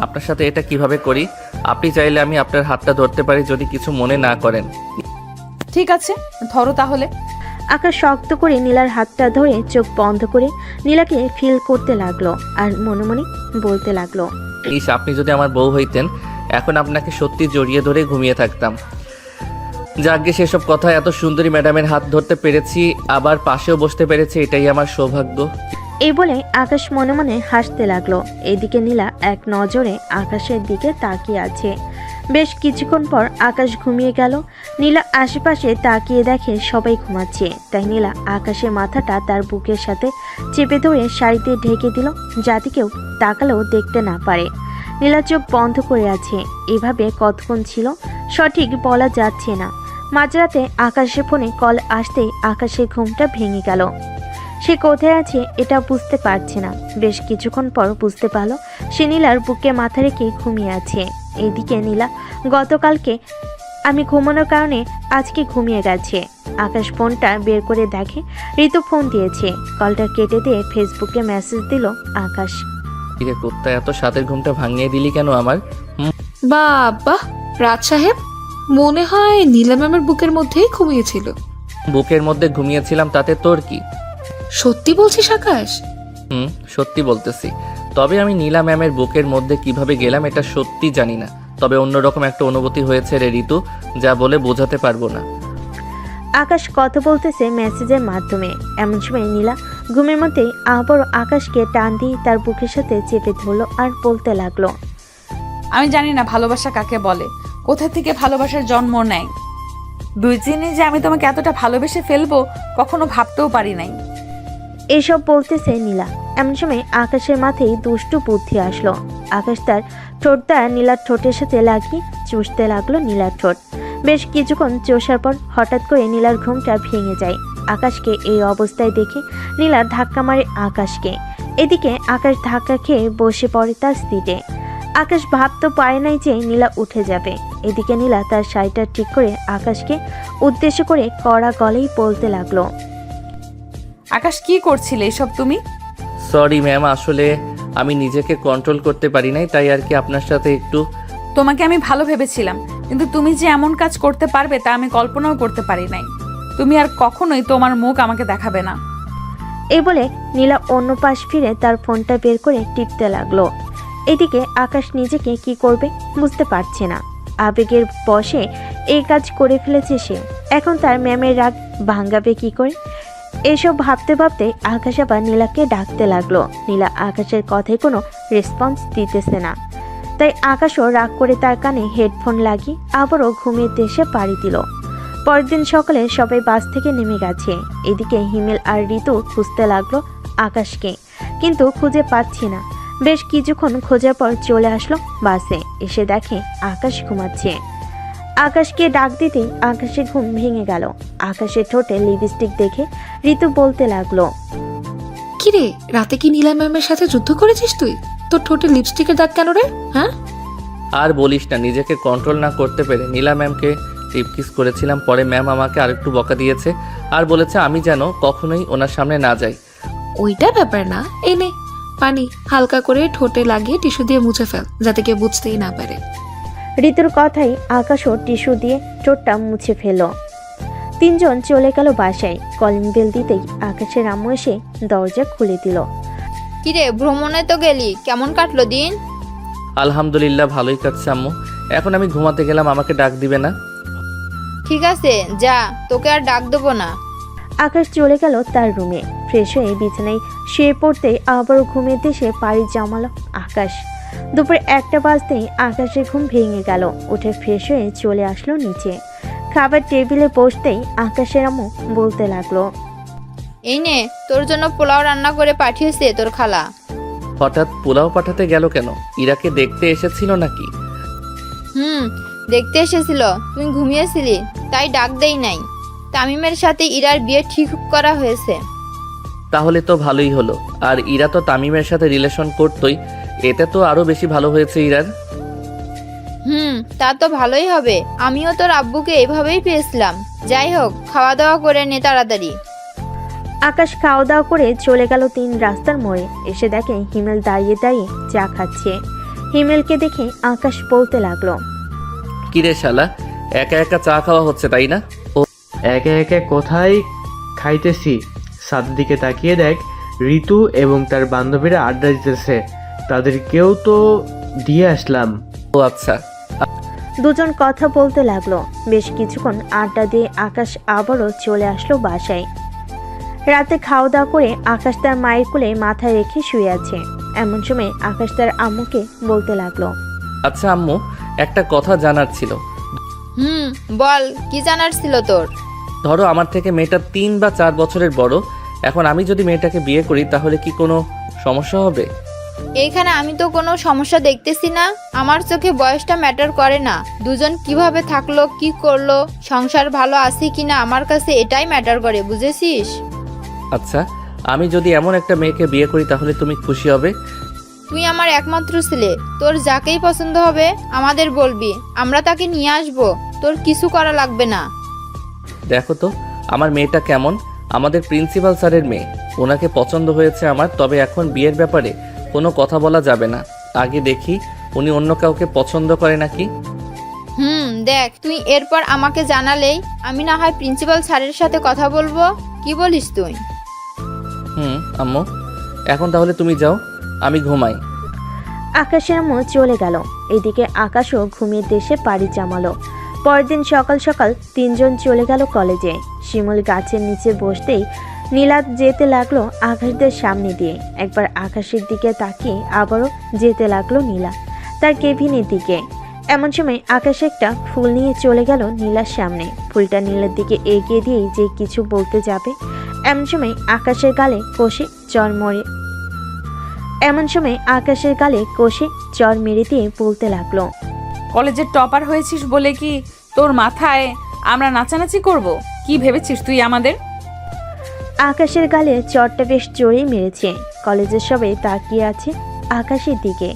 Speaker 2: আপনার সাথে এটা কিভাবে করি? আপনি চাইলে আমি আপনার হাতটা ধরতে পারি যদি কিছু মনে না করেন।
Speaker 3: ঠিক আছে, ধরো তাহলে।
Speaker 1: আকাশ শক্ত করে নীলার হাতটা ধরে চোখ বন্ধ করে নীলাকে ফিল করতে লাগলো আর মনে মনে বলতে লাগলো,
Speaker 2: ইস, আপনি যদি আমার বউ হইতেন এখন আপনাকে সত্যি জড়িয়ে ধরে ঘুমিয়ে থাকতাম। যাকে সেসব কথা, এত সুন্দরী ম্যাডামের হাত ধরতে পেরেছি, আবার পাশেও বসতে পেরেছি, এটাই আমার সৌভাগ্য।
Speaker 1: এই বলে আকাশ মনে মনে হাসতে লাগলো। এদিকে নীলা এক নজরে আকাশের দিকে তাকিয়ে আছে। বেশ কিছুক্ষণ পর আকাশ ঘুমিয়ে গেল। নীলা আশেপাশে তাকিয়ে দেখে সবাই ঘুমাচ্ছে, তাই নীলা আকাশের মাথাটা তার বুকের সাথে চেপে ধরে শাড়িতে ঢেকে দিল, যাতে কেউ তাকালেও দেখতে না পারে। নীলা চোখ বন্ধ করে আছে। এভাবে কতক্ষণ ছিল সঠিক বলা যাচ্ছে না। মাঝরাতে আকাশের ফোনে কল আসতেই আকাশের ঘুমটা ভেঙে গেল। সে কোথায় আছে এটা বুঝতে পারছে না। বেশ কিছুক্ষণ পর বুঝতে পারলো সে নীলার বুকে মাথা রেখে ঘুমিয়ে আছে। এইদিকে নীলা গতকালকে আমি ঘুমানোর কারণে আজকে ঘুমিয়ে গেছে। আকাশ ফোনটা বের করে দেখে ঋতু ফোন দিয়েছে। কলটা কেটে দিয়ে ফেসবুকে মেসেজ দিল আকাশ,
Speaker 2: এদিকে কুত্তা, এত সাতের ঘুমটা ভাঙিয়ে দিলি কেন আমার?
Speaker 5: বাবা, রাজ সাহেব মনে হয় নীলা ম্যামের বুকের মধ্যেই ঘুমিয়েছিল।
Speaker 2: বুকের মধ্যে ঘুমিয়েছিলাম, তাতে তোর কি?
Speaker 5: সত্যি বলছিস আকাশ?
Speaker 2: সত্যি বলতেছি। তবে আমি নীলা ম্যামের বুকের মধ্যে কিভাবে গেলাম এটা সত্যি জানি না, তবে অন্যরকম একটা অনুভূতি হয়েছে রে ঋতু, যা বলে বোঝাতে পারবো না।
Speaker 1: আকাশ কথা বলতেছে মেসেজের মাধ্যমে। এমন সময় নীলা ঘুমের মধ্যেই আবারও আকাশকে টান দিয়ে তার বুকের সাথে চেপে ধরলো আর বলতে লাগলো,
Speaker 3: আমি জানি না ভালোবাসা কাকে বলে, কোথা থেকে ভালোবাসার জন্ম নেয়। দুই দিনে যে আমি তোমাকে এতটা ভালোবেসে ফেলবো কখনো ভাবতেও পারি নাই।
Speaker 1: এসব বলতেছে নীলা। এমন সময় আকাশের মাথায় দুষ্টু বুদ্ধি আসলো। আকাশ তার ঠোঁটটা নীলার ঠোঁটের সাথে লাগিয়ে চুষতে লাগলো নীলার ঠোঁট। বেশ কিছুক্ষণ চষার পর হঠাৎ করে নীলার ঘুমটা ভেঙে যায়। আকাশকে এই অবস্থায় দেখে নীলা ধাক্কা মারে আকাশকে। এদিকে আকাশ ধাক্কা খেয়ে বসে পড়ে তার সিটে। আকাশ ভাবতে পারে নাই যে নীলা উঠে যাবে। এদিকে নীলা তার শাড়িটা ঠিক করে আকাশকে উদ্দেশ্য করে কড়া গলেই বলতে লাগলো,
Speaker 3: আকাশ কি করছিলে এসব তুমি?
Speaker 2: সরি ম্যাম, আসলে আমি নিজেকে কন্ট্রোল করতে পারি নাই, তাই আর কি আপনার সাথে একটু।
Speaker 3: তোমাকে আমি ভালো ভেবেছিলাম, কিন্তু তুমি যে এমন কাজ করতে পারবে তা আমি কল্পনাও করতে পারি নাই। তুমি আর কখনোই তোমার মুখ আমাকে দেখাবে না।
Speaker 1: এই বলে নীলা অন্য পাশ ফিরে তার ফোনটা বের করে টিপতে লাগলো। এদিকে আকাশ নিজেকে কি করবে বুঝতে পারছে না। আবেগের বশে এই কাজ করে ফেলেছে সে। এখন তার ম্যামের রাগ ভাঙাবে কি করে? এসব ভাবতে ভাবতে আকাশ আবার নীলাকে ডাকতে লাগলো। নীলা আকাশের কথায় কোনো রেসপন্স দিতেছে না, তাই আকাশও রাগ করে তার কানে হেডফোন লাগিয়ে আবারও ঘুমের দেশে পাড়ি দিল। পরের দিন সকালে সবাই বাস থেকে নেমে গেছে। এদিকে হিমেল আর ঋতু খুঁজতে লাগলো আকাশকে। কিন্তু খুঁজে পাচ্ছি না। বেশ কিছুক্ষণ খোঁজার পর চলে আসলো বাসে। এসে দেখে আকাশ ঘুমাচ্ছে। আকাশকে ডাক দিতেই আকাশের ঘুম ভেঙে গেল। আকাশের ঠোঁটে লিপস্টিক দেখে ঋতু বলতে লাগলো,
Speaker 5: কিরে, রাতে কি নীলা ম্যামের সাথে যুদ্ধ করেছিস তুই? তোর ঠোঁটে লিপস্টিকের দাগ কেন রে? হ্যাঁ,
Speaker 2: আর বলিস না, নিজেকে কন্ট্রোল না করতে পেরে নীলা ম্যামকে টিপ কিস করেছিলাম। পরে ম্যাম আমাকে আরেকটু বকা দিয়েছে আর বলেছে আমি যেন কখনোই ওনার সামনে না যাই।
Speaker 5: ওইটা ব্যাপার না। এই নে পানি, হালকা করে ঠোঁটে লাগিয়ে টিস্যু দিয়ে মুছে ফেল, যাতে কেউ বুঝতেই না পারে।
Speaker 1: ঋতুর কথাই আকাশও টিস্যু দিয়ে ঠোঁটটা মুছে ফেল। তিনজন চলে গেল বাসায়। কলিং বেল দিতেই আকাশের আম্মু এসে দরজা খুলে দিল।
Speaker 8: কিরে, ভ্রমণে তো গেলি, কেমন কাটলো দিন?
Speaker 2: আলহামদুলিল্লাহ, ভালোই কাটছে আম্মু। এখন আমি ঘুমাতে গেলাম, আমাকে ডাক দিবে না?
Speaker 8: ঠিক আছে, যা, তোকে আর ডাক দেবো না।
Speaker 1: আকাশ চলে গেল তার রুমে। ফ্রেশ হয়ে বিছানায় শুয়ে পড়তে আবারও ঘুমের দেশে পাড়ি জমালো আকাশ। দুপুর 1টা বাজতেই আকাশের ঘুম ভেঙে গেল। উঠে ফ্রেশ হয়ে চলে আসলো নিচে। খাবার টেবিলে বসতেই আকাশের আম্মু বলতে লাগলো,
Speaker 8: এই নে, তোর জন্য পোলাও রান্না করে পাঠিয়েছে তোর খালা।
Speaker 2: হঠাৎ পোলাও পাঠাতে গেল কেন? ইরাকে দেখতে এসেছিল নাকি?
Speaker 8: দেখতে এসেছিল, তুই ঘুমিয়েছিলি তাই ডাক দেই নাই। তামিমের সাথে ইরার বিয়ে ঠিক করা হয়েছে।
Speaker 2: তাহলে তো ভালোই হলো। আর ইরা তো তামিমের সাথে রিলেশন করতোই, এতে তো আরো বেশি ভালো হয়েছে ইরার।
Speaker 8: তা তো ভালোই হবে। আমিও তোর আব্বুকে এভাবেই পেয়েছিলাম। যাই হোক, খাওয়া দাওয়া করে নে তাড়াতাড়ি।
Speaker 1: আকাশ খাওয়া দাওয়া করে চলে গেল 3 রাস্তার মোড়ে। এসে দেখে হিমেল দাঁড়িয়ে দাঁড়িয়ে চা খাচ্ছে। হিমেলকে দেখে আকাশ বলতে লাগলো,
Speaker 2: কিরে শালা, একা একা চা খাওয়া হচ্ছে তাই না?
Speaker 4: একে একে কোথায় খাইতেছি, ছাদের দিকে তাকিয়ে দেখ, ঋতু এবং তার বান্ধবীরা আড্ডা দিতেছে, তাদেরকেও তো দিয়ে আসলাম।
Speaker 2: ও আচ্ছা।
Speaker 1: দুজন কথা বলতে লাগলো। বেশ কিছুক্ষণ আড্ডা দিয়ে আকাশ আবারও চলে আসলো বাসায়। রাতে খাওয়া দাওয়া করে আকাশ তার মায়ের কোলে মাথায় রেখে শুয়ে আছে। এমন সময় আকাশ তার আম্মুকে বলতে লাগলো,
Speaker 2: আচ্ছা আম্মু, একটা কথা জানার ছিল।
Speaker 8: বল, কি জানার ছিল তোর?
Speaker 2: ধরো আমার থেকে মেয়েটা 3 বা 4 বছরের বড়। এখন আমি যদি মেয়েটাকে বিয়ে করি তাহলে কি কোনো সমস্যা হবে?
Speaker 8: এইখানে আমি তো কোনো সমস্যা দেখতেছি না। আমার চোখে বয়সটা ম্যাটার করে না। দুজন কিভাবে থাকলো, কি করলো, সংসার ভালো আছে কিনা, আমার কাছে এটাই ম্যাটার করে, বুঝেছিস?
Speaker 2: আচ্ছা, আমি যদি এমন একটা মেয়েকে বিয়ে করি তাহলে তুমি খুশি হবে?
Speaker 8: তুই আমার একমাত্র ছেলে, তোর যাকেই পছন্দ হবে আমাদের বলবি, আমরা তাকে নিয়ে আসবো। তোর কিছু করা লাগবে না।
Speaker 2: দেখো তো আমার মেয়েটা কেমন, আমাদের প্রিন্সিপাল স্যারের মেয়ে। ওনাকে পছন্দ হয়েছে আমার, তবে এখন বিয়ের ব্যাপারে কোনো কথা বলা যাবে না। আগে দেখি উনি অন্য কাউকে পছন্দ করে নাকি।
Speaker 8: দেখ, তুই এরপর আমাকে জানালেই আমি না হয় প্রিন্সিপাল স্যারের সাথে কথা বলবো। কি বলিস তুই?
Speaker 2: আম্মু, এখন তাহলে তুমি যাও, আমি ঘুমাই।
Speaker 1: আকাশের আম্মু চলে গেল। এদিকে আকাশও ঘুমিয়ে দেশে পাড়ি জমালো। পরের দিন সকাল সকাল 3 জন চলে গেল কলেজে। শিমুল গাছের নিচে বসতেই নীলা যেতে লাগলো আকাশদের সামনে দিয়ে। একবার আকাশের দিকে তাকিয়ে আবারও যেতে লাগলো নীলা তার কেবিনের দিকে। এমন সময় আকাশ একটা ফুল নিয়ে চলে গেল নীলার সামনে। ফুলটা নীলার দিকে এগিয়ে দিয়ে যে কিছু বলতে যাবে, এমন সময় আকাশের গালে কষে চর মেরে দিয়ে বলতে লাগলো,
Speaker 3: কলেজের টপার হয়েছিস বলে কি তোর মাথায় আমরা নাচানাচি করব? কি ভেবেছিস তুই আমাদের?
Speaker 1: আকাশের গালে চরটা বেশ জোরেই মেরেছে। কলেজের সবাই তাকিয়ে আছে আকাশের দিকে।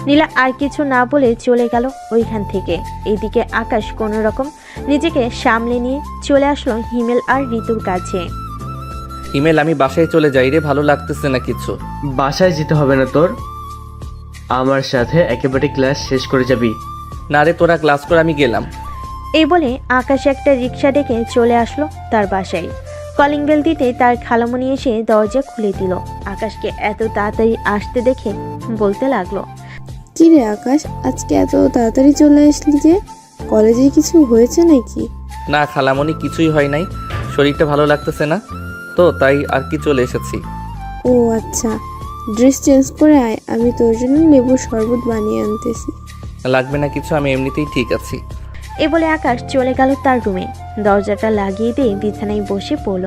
Speaker 1: নীলা আর কিছু না বলে চলে গেল ওইখান থেকে। এইদিকে আকাশ কোনো রকম নিজেকে সামলে নিয়ে চলে আসলো হিমেল আর ঋতুর কাছে।
Speaker 2: হিমেল, আমি বাসায় চলে যাই রে, ভালো লাগতেছে না কিছু।
Speaker 4: বাসায় যেতে হবে না তোর, আমার সাথে একেবারে ক্লাস শেষ করে যাবি।
Speaker 2: না রে, তোরা ক্লাস করে, আমি গেলাম।
Speaker 1: এই বলে আকাশ একটা রিক্সা ডেকে চলে আসলো তার বাসায়। কলিং বেল দিতে তার খালামণি এসে দরজা খুলে দিল। আকাশকে এত তাড়াতাড়ি আসতে দেখে বলতে লাগলো,
Speaker 9: কি রে আকাশ, আজকে এত তাড়াতাড়ি চলে আসলি যে? কলেজে কিছু হয়েছে নাকি?
Speaker 2: না খালামণি, কিছুই হয় নাই, শরীরটা ভালো লাগতেছে না তো তাই আর কি চলে এসেছি।
Speaker 9: ও আচ্ছা, ড্রেস চেঞ্জ করে আয়, আমি তোর জন্য লেবুর শরবত বানিয়ে আনতেছি।
Speaker 2: লাগবে না কিছু, আমি এমনিতেই ঠিক আছি।
Speaker 1: এ বলে আকাশ চলে গেল তার রুমে। দরজাটা লাগিয়ে দিয়ে বিছানায় বসে পড়ল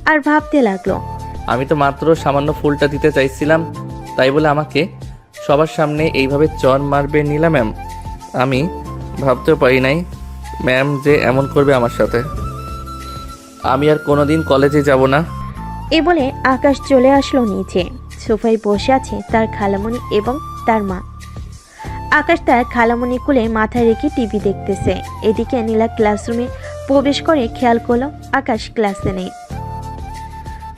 Speaker 1: আর ভাবতে লাগলো,
Speaker 2: আমি তো মাত্র সামান্য ফুলটা দিতে চাইছিলাম, তাই বলে আমাকে সবার সামনে এইভাবে চর মারবে নীলা ম্যাম? আমি ভাবতেও পারি নাই ম্যাম যে এমন করবে আমার সাথে। আমি আর কোনোদিন কলেজে যাব না।
Speaker 1: এ বলে আকাশ চলে আসলো নিচে। সোফায় বসে আছে তার খালামণি এবং তার মা। আকাশ তার খালামণি কোলে মাথায় রেখে টিভি দেখতেছে। এদিকে নীলা ক্লাসরুমে প্রবেশ করে খেয়াল করলো আকাশ ক্লাসে নেই।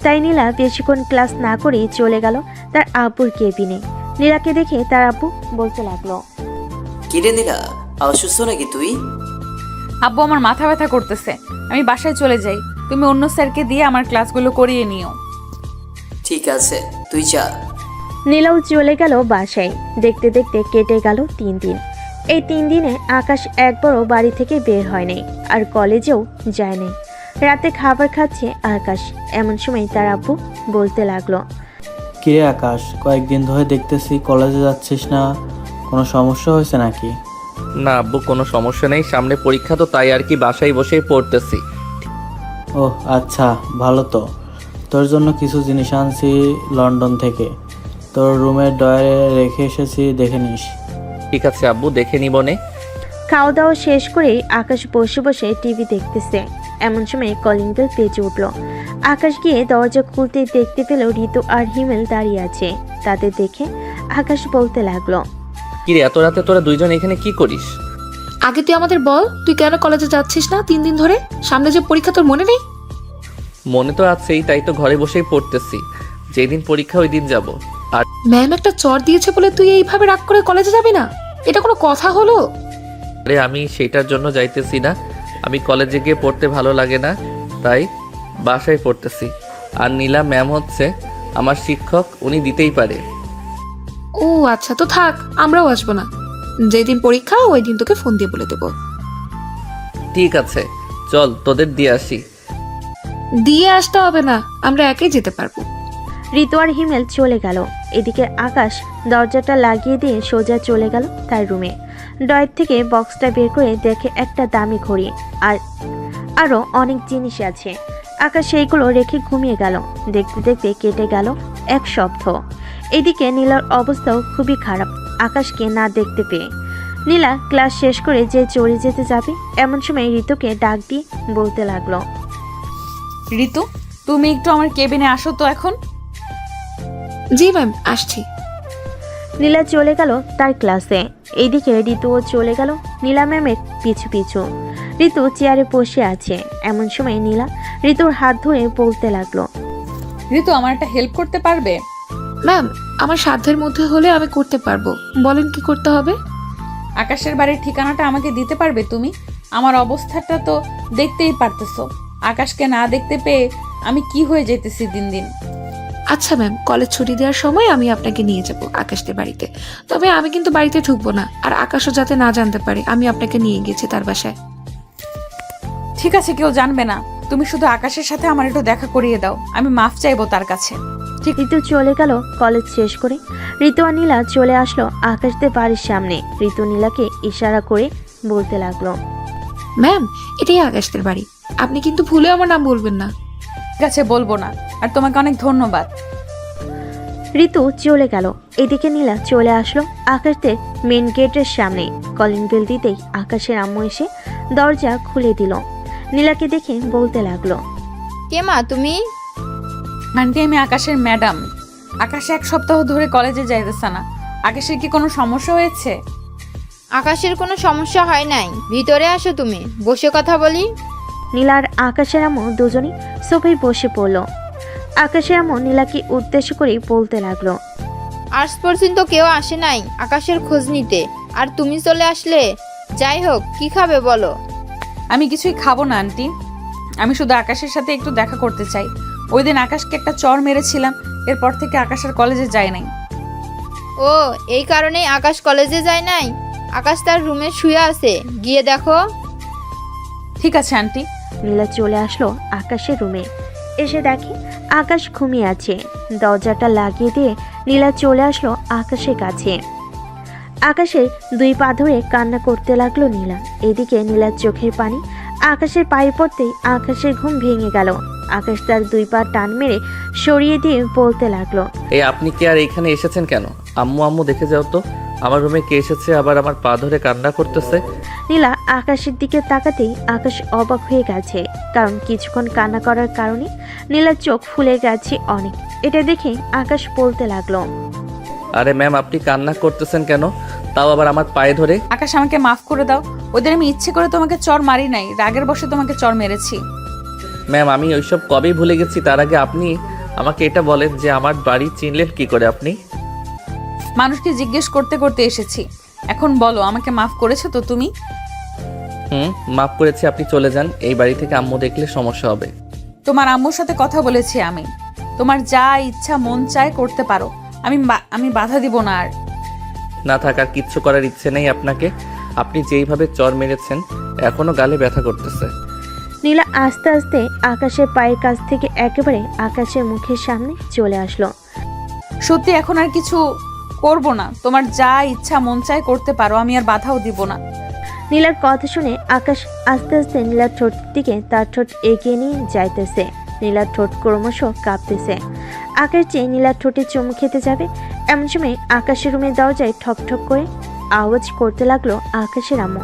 Speaker 1: তাই নীলা বেশিক্ষণ ক্লাস না করেই চলে গেল তার আব্বুর কেবিনে। নীলাকে দেখে তার আব্বু বলতে লাগলো,
Speaker 7: কিরে নীলা, অসুস্থ নাকি তুই?
Speaker 3: আব্বু আমার মাথা ব্যথা করতেছে, আমি বাসায় চলে যাই। তুমি অন্য স্যারকে দিয়ে আমার ক্লাসগুলো করিয়ে নিও।
Speaker 7: ঠিক আছে, তুই যা।
Speaker 1: নীলাও চলে গেল বাসায়। দেখতে দেখতে কেটে গেল 3 দিন। এই 3 দিনে আকাশ একবারও বাড়ি থেকে বের হয়নি, আর কলেজেও যায়নি। রাতে খাবার খাচ্ছে আকাশ। এমন সময় তার আব্বু বলতে লাগলো,
Speaker 11: কিরে আকাশ, কয়েকদিন ধরে দেখতেছি কলেজে যাচ্ছিস না, কোনো সমস্যা হয়েছে নাকি?
Speaker 2: না আব্বু, কোনো সমস্যা নেই, সামনে পরীক্ষা তো, তাই আর কি বাসায় বসেই পড়তেছি।
Speaker 11: ওহ আচ্ছা, ভালো তো। তোর জন্য কিছু জিনিস আনছি লন্ডন থেকে, তোর রুমের ডয়ারে রেখে এসেছি, দেখে নিস।
Speaker 2: ঠিক আছে আব্বু, দেখে নিব নে।
Speaker 1: খাওয়া দাওয়া শেষ করেই আকাশ বসে বসে টিভি দেখতেছে। এমন সময় কলিং বেল বেজে উঠল। আকাশ গিয়ে দরজা খুলতে দেখতে পেল ঋতু আর হিমেল দাঁড়িয়ে আছে। তাদের দেখে আকাশ বলতে লাগলো,
Speaker 2: কিরে এত রাতে তোরা দুইজন এখানে কি করিস?
Speaker 5: আগে তুই আমাদের বল, তুই কেন কলেজে যাচ্ছিস না 3 দিন ধরে? সামনে যে পরীক্ষা, তোর মনে নেই?
Speaker 2: মনে তো আছেই, তাই তো ঘরে বসেই পড়তেছি। যেদিন পরীক্ষা ওই দিন যাব। আর
Speaker 5: ম্যাম একটা চর দিয়েছে বলে তুই এইভাবে রাগ করে কলেজে যাবি না? এটা কোনো কথা হলো?
Speaker 2: আরে আমি সেটার জন্য যাইতেছি না, আমি কলেজে গিয়ে পড়তে ভালো লাগে না, তাই বাসায় পড়তেছি। আর নীলা ম্যাম হচ্ছে আমার শিক্ষক, উনি দিতেই পারে।
Speaker 5: ও আচ্ছা, তো থাক, আমরাও আসবো না। যেদিন পরীক্ষা ওই দিন তোকে ফোন দিয়ে বলে দেবো।
Speaker 2: ঠিক আছে, চল তোদের দিয়ে আসি।
Speaker 5: দিয়ে আসতে হবে না, আমরা একাই যেতে পারবো।
Speaker 1: ঋতু আর হিমেল চলে গেল। এদিকে আকাশ দরজাটা লাগিয়ে দিয়ে সোজা চলে গেল তার রুমে। ডয়ের থেকে বক্সটা বের করে দেখে একটা দামি ঘড়ি আর আরও অনেক জিনিস আছে। আকাশ সেইগুলো রেখে ঘুমিয়ে গেল। দেখতে দেখতে কেটে গেল 1 সপ্তাহ। এদিকে নীলার অবস্থাও খুবই খারাপ আকাশকে না দেখতে পেয়ে। নীলা ক্লাস শেষ করে যে চলে যেতে যাবে, এমন সময় ঋতুকে ডাক দিয়ে বলতে লাগলো,
Speaker 3: ঋতু, তুমি একটু আমার কেবিনে আসো তো এখন।
Speaker 5: জি ম্যাম, আসছি।
Speaker 1: নীলা চলে গেল তার ক্লাসে। এইদিকে ঋতুও চলে গেল নীলা ম্যামের পিছু পিছু। ঋতু চেয়ারে বসে আছে। এমন সময় নীলা ঋতুর হাত ধরে বলতে লাগলো,
Speaker 3: ঋতু, আমার একটা হেল্প করতে পারবে?
Speaker 5: ম্যাম, আমার সাধ্যের মধ্যে হলে আমি করতে পারবো, বলেন কি করতে হবে?
Speaker 3: আকাশের বাড়ির ঠিকানাটা আমাকে দিতে পারবে তুমি? আমার অবস্থাটা তো দেখতেই পারতেছো, আকাশকে না দেখতে পেয়ে আমি কি হয়ে যেতেছি দিন দিন।
Speaker 5: আচ্ছা ম্যাম, কলেজ ছুটি দেওয়ার সময় আমি আপনাকে নিয়ে যাব আকাশদের বাড়িতে। তবে আমি কিন্তু বাড়িতে ঢুকবো না, আর আকাশও যাতে না জানতে পারে আমি আপনাকে নিয়ে গেছি তার বাসায়।
Speaker 3: ঠিক আছে, কেউ জানবে না। তুমি শুধু আকাশের সাথে আমার একটু দেখা করিয়ে দাও, আমি মাফ চাইবো তার কাছে।
Speaker 1: ঋতু চলে গেল কলেজ শেষ করে। ঋতু আর নীলা চলে আসলো আকাশদের বাড়ির সামনে। ঋতু নীলাকে ইশারা করে বলতে লাগলো,
Speaker 5: ম্যাম, এটাই আকাশদের বাড়ি, আপনি কিন্তু ভুলে আমার নাম বলবেন না।
Speaker 3: ঠিক আছে, বলবো না। আর তোমাকে অনেক ধন্যবাদ।
Speaker 1: ঋতু চলে গেল। এদিকে নীলা চলে আসলো আকাশদের মেন গেটের সামনে। কলিং বেল দিতেই আকাশের আম্মু এসে দরজা খুলে দিল। নীলাকে দেখে বলতে লাগলো,
Speaker 8: কে মা তুমি?
Speaker 3: আন্টি, আমি আকাশের ম্যাডাম। আকাশ 1 সপ্তাহ ধরে কলেজে যাইতেছে না। আকাশের কি কোনো সমস্যা হয়েছে?
Speaker 8: আকাশের কোনো সমস্যা হয় নাই, ভিতরে আসো, তুমি বসে কথা বলি।
Speaker 1: নীলা আর আকাশের আম্মু দুজনেই সোফায় বসে পড়ল। আকাশের আম্মু নীলাকে উদ্দেশ্য করে বলতে লাগলো,
Speaker 8: আজ পর্যন্ত কেউ আসে নাই আকাশের খোঁজ নিতে, আর তুমি চলে আসলে। যাই হোক, কি খাবে বলো?
Speaker 3: আমি কিছুই খাবো না আন্টি, আমি শুধু আকাশের সাথে একটু দেখা করতে চাই। ওই দিন আকাশকে একটা চর মেরেছিলাম, এরপর থেকে আকাশ আর কলেজে যায় নাই।
Speaker 8: ও, এই কারণেই আকাশ কলেজে যায় নাই? আকাশ তার রুমে শুয়ে আছে, গিয়ে দেখো।
Speaker 3: ঠিক আছে আন্টি।
Speaker 1: নীলা চলে আসলো আকাশের রুমে। এসে দেখে আকাশ ঘুমিয়ে আছে। দরজাটা লাগিয়ে দিয়ে নীলা চলে আসলো আকাশের কাছে। আকাশের 2 পা ধরে কান্না করতে লাগলো নীলা। এদিকে নীলার চোখের পানি আকাশের পায়ে পড়তেই আকাশের ঘুম ভেঙে গেল। আকাশ তার 2 পা টান মেরে সরিয়ে দিয়ে বলতে লাগলো,
Speaker 2: এই আপনি কি আর এখানে এসেছেন কেন? আম্মু আম্মু দেখে যাও তো, আমার রুমে কে এসেছে আবার আমার পা ধরে কান্না করতেছে।
Speaker 1: নীলা আকাশের দিকে তাকাতেই আকাশ অবাক হয়ে গেছে, কারণ কিছুক্ষণ কান্না করার কারণে নীলার চোখ ফুলে গেছে অনেক। এটা দেখে আকাশ বলতে লাগলো,
Speaker 2: আরে ম্যাম আপনি কান্না করতেছেন কেন, তাও আবার আমার পায়ে ধরে?
Speaker 3: আকাশ আমাকে মাফ করে দাও, ওদের আমি ইচ্ছে করে তোমাকে চর মারি নাই, রাগের বশে তোমাকে চর মেরেছি।
Speaker 2: ম্যাম আমি ওইসব কবেই ভুলে গেছি, তার আগে আপনি আমাকে এটা বলেন যে আমার বাড়ি চিনলেন কি করে আপনি?
Speaker 3: মানুষকে জিজ্ঞেস করতে করতে এসেছি, এখন বলো আমাকে মাফ করেছো তো তুমি?
Speaker 2: মাফ করেছি, আপনি চলে যান, এই বাড়ি থেকে আম্মু দেখলে সমস্যা হবে।
Speaker 3: তোমার আম্মুর সাথে কথা বলেছি আমি, তোমার যা ইচ্ছা মন চায় করতে পারো, আমি বাধা দিব না। আর
Speaker 2: না থাকার কিচ্ছু করার ইচ্ছে নেই আপনাকে, আপনি যেইভাবে চর মেরেছেন এখনো গালে ব্যথা করতেছে।
Speaker 1: নীলা আস্তে আস্তে আকাশের পায়ের কাছ থেকে একেবারে আকাশের মুখের সামনে চলে আসলো।
Speaker 3: সত্যি এখন আর কিছু করব না, তোমার যা ইচ্ছা মন চায় করতে পারো, আমি আর বাধাও দিব না।
Speaker 1: নীলার কথা শুনে আকাশ আস্তে আস্তে নীলার ঠোঁট দিকে তার ঠোঁট এগিয়ে নিয়ে যাইতেছে। নীলার ঠোঁট ক্রমশ কাঁপতেছে। আকাশ চেয়ে নীলার ঠোঁটে চুমু খেতে যাবে, এমন সময় আকাশের রুমের দরজায় ঠক ঠক করে আওয়াজ করতে লাগলো আকাশের আম্মু।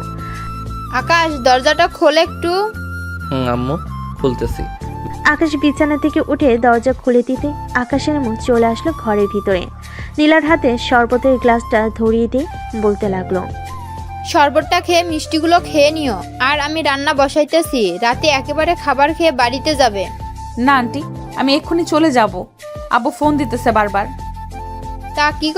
Speaker 8: আকাশ, দরজাটা খোলে একটু।
Speaker 2: আম্মু খুলতেছি।
Speaker 1: আকাশ বিছানা থেকে উঠে দরজা খুলে দিতে আকাশের আম্মু চলে আসলো ঘরের ভিতরে। নীলার হাতে শরবতের গ্লাসটা ধরিয়ে দিয়ে বলতে লাগলো,
Speaker 8: শরবতটা খেয়ে মিষ্টিগুলো খেয়ে নিও, আর আমি রান্না বসাইতেছি, রাতে একেবারে খাবার খেয়ে বাড়িতে যাবে।
Speaker 3: না আন্টি, আমি এক্ষুনি চলে যাব, আব্বু ফোন দিতেছে বারবার।
Speaker 8: তা কি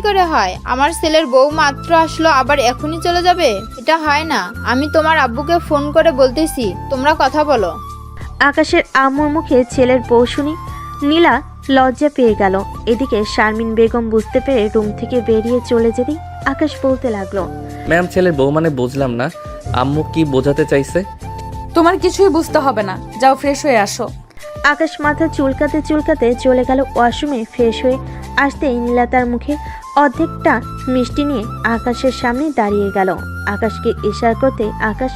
Speaker 8: করে হয়? আমার ছেলের বউ মাত্র আসলো, আবার এখনই চলে যাবে? এটা হয় না। আমি তোমার আব্বুকে ফোন করে বলতেছি, তোমরা কথা বলো।
Speaker 1: আকাশের আম্মুর মুখে ছেলের বউ শুনি নীলা লজ্জা পেয়ে গেল। এদিকে শারমিন বেগম বুঝতে পেরে রুম থেকে বেরিয়ে চলে যেতেই আকাশ বলতে লাগলো,
Speaker 2: ম্যাম ছেলের বউ মানে বুঝলাম না, আম্মু কি বোঝাতে চাইছে?
Speaker 3: তোমার কিছুই বুঝতে হবে না, যাও ফ্রেশ হয়ে আসো।
Speaker 1: আকাশ মাথা চুলকাতে চুলকাতে চলে গেল ওয়াশরুমে। ফ্রেশ হয়ে আসতেই নীলা তার মুখে অর্ধেকটা মিষ্টি নিয়ে আকাশের সামনে দাঁড়িয়ে গেল। আকাশকে ইশারা করতে আকাশ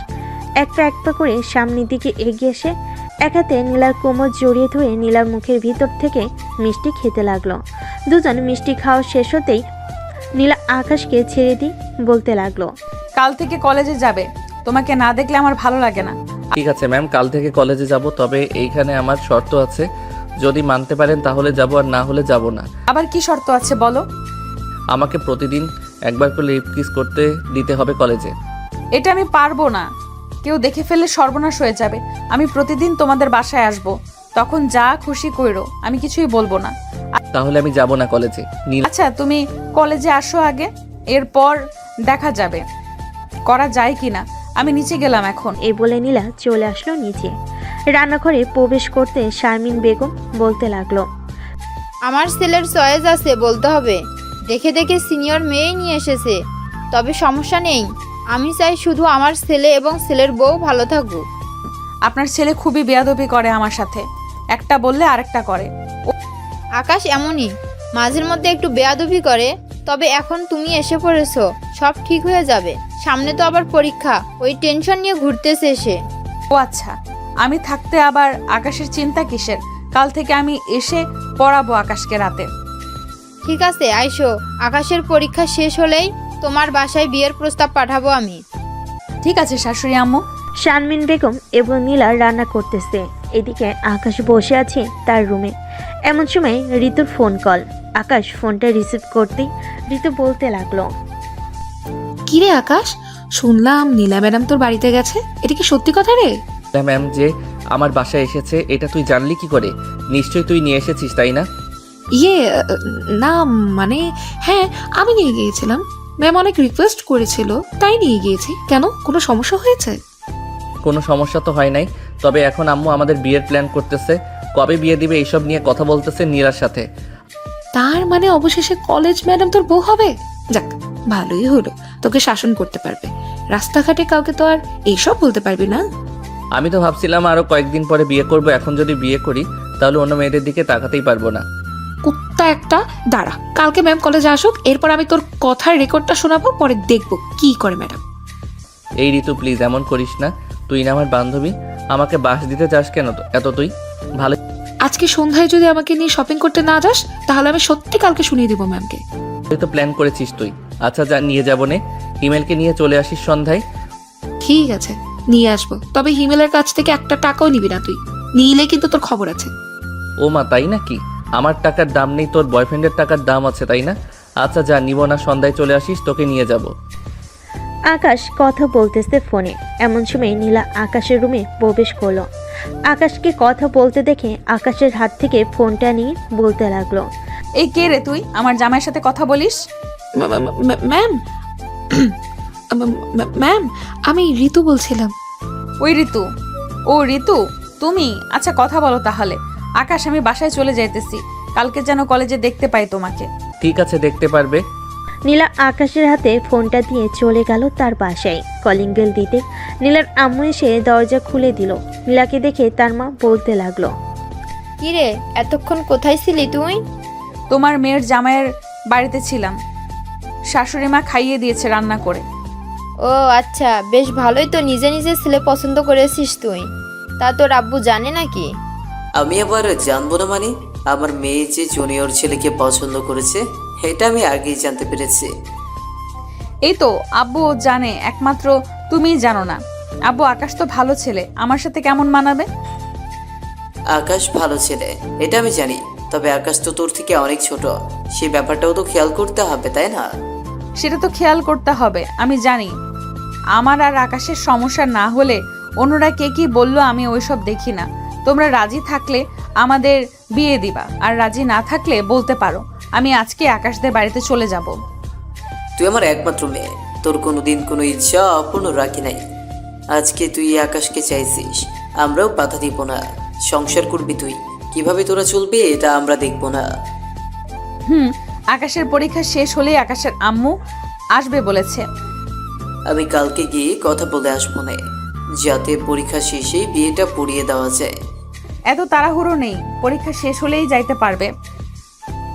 Speaker 1: এক পা করে সামনের দিকে এগিয়ে এসে এক হাতে নীলার কোমর জড়িয়ে ধরে নীলার মুখের ভিতর থেকে মিষ্টি খেতে লাগলো। দুজন মিষ্টি খাওয়া শেষ হতেই নীলা আকাশকে ছেড়ে দিয়ে বলতে লাগলো,
Speaker 3: কাল থেকে কলেজে যাবে, তোমাকে না দেখলে আমার ভালো লাগে না।
Speaker 2: ঠিক আছে ম্যাম, কাল থেকে কলেজে যাব, তবে এইখানে আমার শর্ত আছে, যদি মানতে পারেন তাহলে যাব, আর না হলে যাব না।
Speaker 3: আবার কি শর্ত আছে বলো?
Speaker 2: আমাকে প্রতিদিন একবার করে লিপ কিস করতে দিতে হবে কলেজে।
Speaker 3: এটা আমি পারবো না, কেউ দেখে ফেললে সর্বনাশ হয়ে যাবে। আমি প্রতিদিন তোমাদের বাসায় আসব, তখন যা খুশি কইরো, আমি কিছুই বলবো না।
Speaker 2: তাহলে আমি যাব না কলেজে।
Speaker 3: আচ্ছা তুমি কলেজে আসো আগে, এরপর দেখা যাবে করা যায় কিনা। আমি নিচে গেলাম এখন।
Speaker 1: এই বলে নীলা চলে আসলো নিচে। রান্নাঘরে প্রবেশ করতে শারমিন বেগম বলতে লাগলো,
Speaker 8: আমার ছেলের চয়েস আছে বলতে হবে, দেখে দেখে সিনিয়র মেয়ে নিয়ে এসেছে, তবে সমস্যা নেই। আমি চাই শুধু আমার ছেলে এবং ছেলের বউ ভালো থাকুক।
Speaker 3: আপনার ছেলে খুবই বেয়াদবি করে আমার সাথে, একটা বললে আরেকটা করে।
Speaker 8: আকাশ এমনই, মাঝের মধ্যে একটু বেয়াদবি করে, তবে এখন তুমি এসে পড়েছো, সব ঠিক হয়ে যাবে। সামনে তো আবার পরীক্ষা, ওই টেনশন নিয়ে ঘুরতেছে সে।
Speaker 3: ও আচ্ছা, আমি থাকতে আবার আকাশের চিন্তা কিসের? কাল থেকে আমি এসে পড়াবো আকাশকে রাতে।
Speaker 8: ঠিক আছে আইসো, আকাশের পরীক্ষা শেষ হলেই তোমার বাসায় বিয়ের প্রস্তাব পাঠাবো আমি।
Speaker 3: ঠিক আছে শাশুড়ি আম্মু।
Speaker 1: শারমিন বেগম এবং নীলা রান্না করতেছে, এদিকে আকাশ বসে আছে তার রুমে। এমন সময় ঋতুর ফোন কল। আকাশ ফোনটা রিসিভ করতেই ঋতু বলতে লাগলো,
Speaker 5: কিরে আকাশ, শুনলাম নীলা ম্যাডাম তোর বাড়িতে গেছে, এটা কি সত্যি কথা রে?
Speaker 2: ম্যাম যে আমার বাসায় এসেছে এটা তুই জানলি কি করে? নিশ্চয়ই তুই নিয়ে এসেছিস, তাই না?
Speaker 5: ইয়ে না মানে হ্যাঁ, আমি নিয়ে গিয়েছিলাম, ম্যাম অনেক রিকোয়েস্ট করেছিল তাই নিয়ে গিয়েছি। কেন, কোনো সমস্যা হয়েছে?
Speaker 2: কোনো সমস্যা তো হয় নাই, তবে এখন আম্মু আমাদের বিয়ের প্ল্যান করতেছে, কবে বিয়ে দিবে এইসব নিয়ে কথা বলতেছে নীলার সাথে।
Speaker 5: তার মানে অবশেষে কলেজ ম্যাডাম তোর বউ হবে? যাক ভালোই হলো, তোকে শাসন করতে পারবে, রাস্তাঘাটে কাউকে তো আর এইসব বলতে পারবি না।
Speaker 2: আমি তো ভাবছিলাম আরো কয়েকদিন পরে বিয়ে করব, এখন যদি বিয়ে করি তাহলে অন্য মেয়েদের দিকে তাকাতেই পারবো না।
Speaker 5: কুত্তা একটা, দাঁড়া, কালকে ম্যাম কলেজে আসুক, এরপর আমি তোর কথার রেকর্ডটা শোনাবো, পরে দেখবো কি করে ম্যাডাম।
Speaker 2: এই ঋতু প্লিজ এমন করিস না, তুই না আমার বান্ধবী, আমাকে বাস দিতে চাস কেন এত? তুই ভালো
Speaker 5: আজকে সন্ধ্যায় যদি আমাকে নিয়ে শপিং করতে না যাস তাহলে আমি সত্যি কালকে শুনিয়ে দিব ম্যামকে।
Speaker 2: তুই তো প্ল্যান করেছিস তুই। আচ্ছা যা, নিয়ে যাবো নে। হিমেলকে নিয়ে চলে আসিস সন্ধ্যায়।
Speaker 5: ঠিক আছে, নিয়ে আসবো, তবে হিমেলের কাছ থেকে একটা টাকাও নিবি না তুই। নিলে কিন্তু তোর খবর আছে।
Speaker 2: ও মা, তাই নাকি? আমার টাকার দাম নেই, তোর বয়ফ্রেন্ডের টাকার দাম আছে, তাই না? আচ্ছা যা, নিব না, সন্ধ্যায় চলে আসিস, তোকে নিয়ে যাব।
Speaker 1: আকাশ কথা বলতেছে ফোনে। এমন সময় নীলা আকাশের রুমে প্রবেশ করলো। আকাশকে কথা বলতে দেখে আকাশের হাত থেকে ফোনটা নিয়ে বলতে লাগলো,
Speaker 3: এই কে রে তুই? আমার জামাইয়ের সাথে কথা বলিস?
Speaker 5: ম্যাম ম্যাম, আমি ঋতু বলছিলাম।
Speaker 3: ওই ঋতু? ও ঋতু তুমি? আচ্ছা কথা বলো তাহলে। আকাশ, আমি বাসায় চলে যাইতেছি, কালকে যেন কলেজে দেখতে পাই তোমাকে।
Speaker 2: ঠিক আছে, দেখতে পারবে।
Speaker 1: নীলা আকাশের হাতে ফোনটা দিয়ে চলে গেল তার বাসায়। কলিং বেল দিতে নীলার আম্মু এসে দরজা খুলে দিল। নীলাকে দেখে তার মা বলতে লাগলো,
Speaker 8: কিরে এতক্ষণ কোথায় ছিলি তুই?
Speaker 3: তোমার মেয়ের জামাইয়ের বাড়িতে ছিলাম, শাশুড়ি মা খাইয়ে দিয়েছে রান্না করে।
Speaker 8: ও আচ্ছা, বেশ ভালোই তো, নিজে নিজে ছেলে পছন্দ করেছিস তুই। তা তোর আব্বু জানে নাকি?
Speaker 7: আমি আবার জানবো না মানে? আমার মেয়ে যে জুনিয়র ছেলেকে পছন্দ করেছে এটা আমি আগেই জানতে পেরেছি।
Speaker 3: এই তো আব্বু জানে, একমাত্র তুমিই জানো না। আব্বু, আকাশ তো ভালো ছেলে, আমার সাথে কেমন মানাবে?
Speaker 7: আকাশ ভালো ছেলে এটা আমি জানি, তবে আকাশ তো তোর থেকে অনেক ছোট, সেই ব্যাপারটাও তো খেয়াল করতে হবে, তাই না?
Speaker 3: সেটা তো খেয়াল করতে হবে, আমি জানি। আমার আর আকাশের সমস্যা না হলে অন্যরা কে কি বললো আমি ওইসব দেখি না। তোমরা রাজি থাকলে আমাদের বিয়ে দিবা, আর রাজি না থাকলে বলতে পারো, আমি আজকে আকাশদের বাড়িতে চলে যাব।
Speaker 7: তুই আমার একমাত্র মেয়ে, তোর কোনোদিন কোনো ইচ্ছা অপূর্ণ রাখি নাই। আজকে তুই আকাশকে চাইছিস, আমরাও বাধা দিব না। সংসার করবি তুই, কিভাবে তোরা চলবি এটা আমরা দেখবো না।
Speaker 3: আকাশের পরীক্ষা শেষ হলেই আকাশের আম্মু আসবে বলেছে।
Speaker 7: আমি কালকে গিয়ে কথা বলে আসবো না, যাতে পরীক্ষা শেষেই বিয়েটা পড়িয়ে দেওয়া যায়।
Speaker 3: এত তাড়াহুড়ো নেই, পরীক্ষা শেষ হলেই যাইতে পারবে।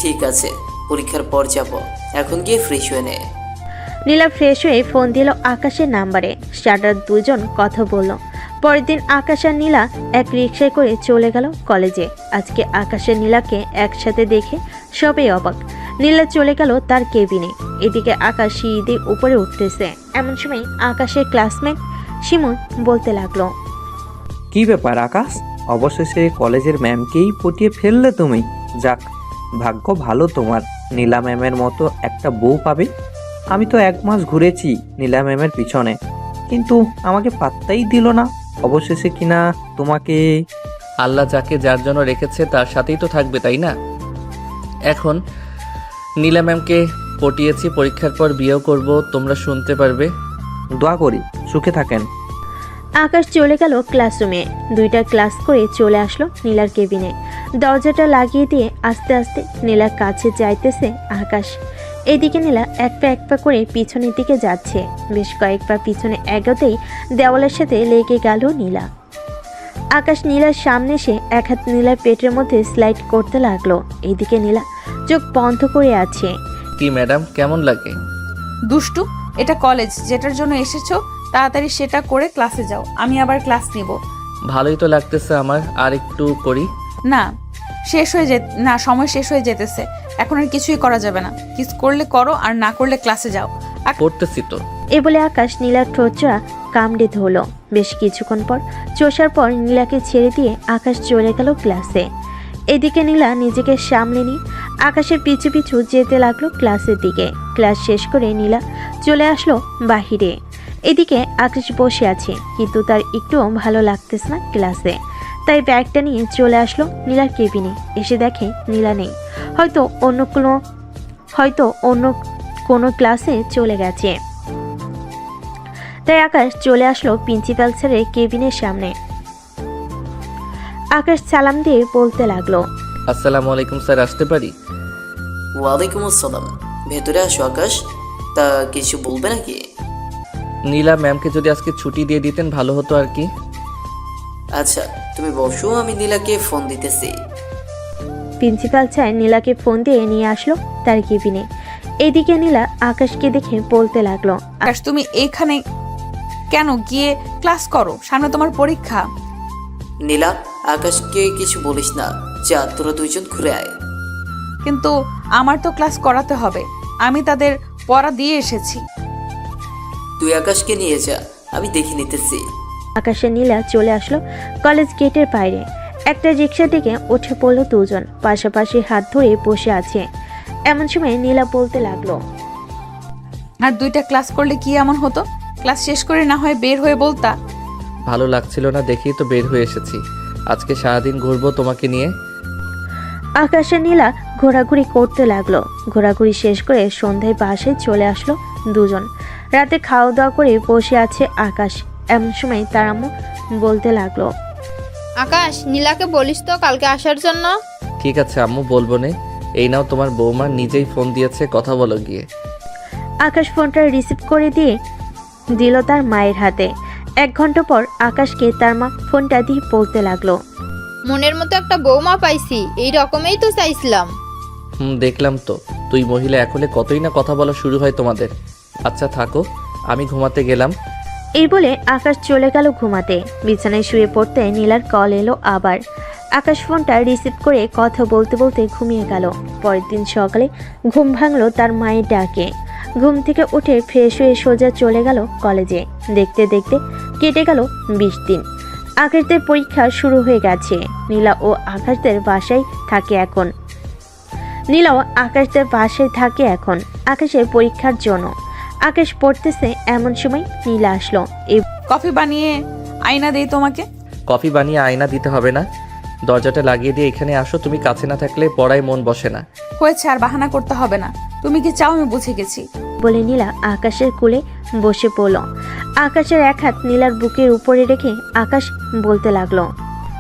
Speaker 7: ঠিক আছে, পরীক্ষার পর যাব, এখন গিয়ে ফ্রেশ হয়ে নে।
Speaker 1: নীলা ফ্রেশ হয়ে ফোন দিল আকাশের নাম্বারে। স্টার্টার দুজন কথা বলল। পরের দিন আকাশ আর নীলা এক রিকশায় করে চলে গেল কলেজে। আজকে আকাশ আর নীলাকে একসাথে দেখে সবাই অবাক। নীলা চলে গেল তার কেবিনে। এদিকে আকাশ সিঁড়ি দিয়ে উপরে উঠতেছে। এমন সময় আকাশের ক্লাসমেট শিমুল বলতে লাগলো,
Speaker 12: কি ব্যাপার আকাশ, অবশেষে কলেজের ম্যামকেই পটিয়ে ফেললে তুমি। যাক, ভাগ্য ভালো তোমার, নীলা ম্যামের মতো একটা বউ পাবে। আমি তো 1 মাস ঘুরেছি নীলা ম্যামের পিছনে, কিন্তু আমাকে পাত্তাই দিল না। অবশেষে কিনা তোমাকে।
Speaker 2: আল্লাহ যাকে যার জন্য রেখেছে তার সাথেই তো থাকবে, তাই না? এখন নীলা ম্যামকে পটিয়েছি, পরীক্ষার পর বিয়েও করব, তোমরা শুনতে পারবে।
Speaker 12: দোয়া করি সুখে থাকেন।
Speaker 1: আকাশ চলে গেল ক্লাসরুমে। 2টা ক্লাস করে চলে আসলো নীলার কেবিনে। দরজাটা লাগিয়ে দিয়ে আস্তে আস্তে নীলার কাছে যাইতেছে আকাশ। এদিকে নীলা এক পা করে পিছনের দিকে যাচ্ছে। বেশ কয়েক পা পিছনে এগোতেই দেওয়ালের সাথে লেগে গেল নীলা। আকাশ নীলার সামনে এসে এক হাত নীলার পেটের মধ্যে স্লাইড করতে লাগলো। এইদিকে নীলা চোখ বন্ধ করে আছে।
Speaker 2: কি ম্যাডাম, কেমন লাগে?
Speaker 3: দুষ্টু, এটা কলেজ, যেটার জন্য এসেছো তাড়াতাড়ি সেটা করে ক্লাসে যাও, আমি আবার ক্লাস নিব।
Speaker 2: ভালোই তো লাগতেছে আমার, আর একটু করি।
Speaker 3: না, সময় শেষ হয়ে যেতেছে, এখন আর কিছুই করা যাবে না। কিস করলে করো, আর না করলে ক্লাসে যাও।
Speaker 2: করতেছি তো।
Speaker 1: এ বলে আকাশ নীলার ঠোঁটটা কামড়ে ধরলো। বেশ কিছুক্ষণ পর চোষার পর নীলাকে ছেড়ে দিয়ে আকাশ চলে গেল ক্লাসে। এদিকে নীলা নিজেকে সামলে নিয়ে আকাশের পিছু পিছু যেতে লাগলো ক্লাসের দিকে। ক্লাস শেষ করে নীলা চলে আসলো বাহিরে। এদিকে আকাশ বসে আছে, কিন্তু তার একটুও ভালো লাগতেছে না ক্লাসে। তাই ব্যাগটা নিয়ে চলে আসলো নীলার কেবিনে। এসে দেখে নীলা নেই, হয়তো অন্য কোনো ক্লাসে চলে গেছে। তাই আকাশ চলে আসলো প্রিন্সিপাল স্যারের কেবিনের সামনে। আকাশ সালাম দিয়ে বলতে লাগলো,
Speaker 2: আসসালামু আলাইকুম স্যার, আসতে পারি?
Speaker 7: ওয়ালাইকুম আসসালাম, ভেতরে আসো আকাশ। তা কিছু বলবে নাকি?
Speaker 2: নীলা ম্যামকে যদি আজকে ছুটি দিয়ে দিতেন ভালো হতো আর কি।
Speaker 7: আচ্ছা তুমি বসো, আমি নীলাকে ফোন দিতেছি।
Speaker 1: প্রিন্সিপাল স্যার নীলাকে ফোন দিয়ে নিয়ে আসলো তার কেবিনে। এদিকে নীলা আকাশকে দেখে বলতে লাগলো,
Speaker 3: আকাশ, তুমি এখানে কেন? গিয়ে ক্লাস করো, সামনে তোমার পরীক্ষা।
Speaker 7: নীলা, আকাশকে কিছু বলিস না, যা তোরা দুইজন ঘুরে আয়।
Speaker 3: কিন্তু আমার তো ক্লাস করাতে হবে, আমি তাদের পড়া দিয়ে এসেছি।
Speaker 7: তুই আকাশকে নিয়ে যা, আমি দেখে নিতেছি।
Speaker 1: আকাশ আর নীলা চলে আসলো কলেজ গেটের বাইরে। একটা রিক্সা থেকে উঠে পড়লো দুজন, পাশাপাশি হাত ধরে বসে আছে। এমন সময় নীলা বলতে লাগলো,
Speaker 3: আর 2টা ক্লাস করলে কি এমন হতো? ক্লাস শেষ করে না হয় বের হয়ে বলতা।
Speaker 2: ভালো লাগছিল না দেখেই তো বের হয়ে এসেছি। আজকে সারাদিন ঘুরবো তোমাকে নিয়ে।
Speaker 1: আকাশ আর নীলা ঘোরাঘুরি করতে লাগলো। ঘোরাঘুরি শেষ করে সন্ধ্যায় বাসায় চলে আসলো দুজন। রাতে খাওয়া দাওয়া করে বসে আছে আকাশ। এমন সময় তার আম্মু বলতে লাগলো,
Speaker 8: আকাশ, নীলাকে বলিস তো কালকে আসার জন্য।
Speaker 2: ঠিক আছে আম্মু, বলবো নে। এই নাও তোমার বৌমা নিজেই ফোন দিয়েছে, কথা বলো গিয়ে।
Speaker 1: আকাশ ফোনটা রিসিভ করে দিয়ে দিল তার মায়ের হাতে। 1 ঘন্টা পর আকাশকে তার মা ফোনটা দিয়ে বলতে লাগলো,
Speaker 8: মনের মতো একটা বৌমা পাইছি, এই রকমই তো চাইছিলাম।
Speaker 2: দেখলাম তো, তুই মহিলা এখন কতই না কথা বলা শুরু হয় তোমাদের। আচ্ছা থাকো, আমি ঘুমাতে গেলাম।
Speaker 1: এই বলে আকাশ চলে গেল ঘুমাতে। বিছানায় শুয়ে পড়তে নীলার কল এলো আবার। আকাশ ফোনটা রিসিভ করে কথা বলতে বলতে ঘুমিয়ে গেল। পরের দিন সকালে ঘুম ভাঙলো তার মায়ের ডাকে। ঘুম থেকে উঠে ফ্রেশ হয়ে সোজা চলে গেল কলেজে। দেখতে দেখতে কেটে গেল 20 দিন। আকাশদের পরীক্ষা শুরু হয়ে গেছে। নীলা ও আকাশদের বাসায় থাকে এখন। নীলাও আকাশদের বাসায় থাকে এখন আকাশের পরীক্ষার জন্য। আকাশ পড়তেছে, এমন সময় নীলা আসলো। এই
Speaker 3: কফি বানিয়ে আয়না দেই তোমাকে।
Speaker 2: কফি বানিয়ে আয়না দিতে হবে না, দরজাটা লাগিয়ে দিয়ে এখানে আসো। তুমি কাছে না থাকলে পড়ায় মন বসে না।
Speaker 3: হয়েছে, আর বাহানা করতে হবে না। তুমি কি চাও আমি বুঝে গেছি।
Speaker 1: বলে নীলা আকাশের কোলে বসে পড়ল। আকাশের এক হাত নীলার বুকের উপরে রেখে আকাশ বলতে লাগলো,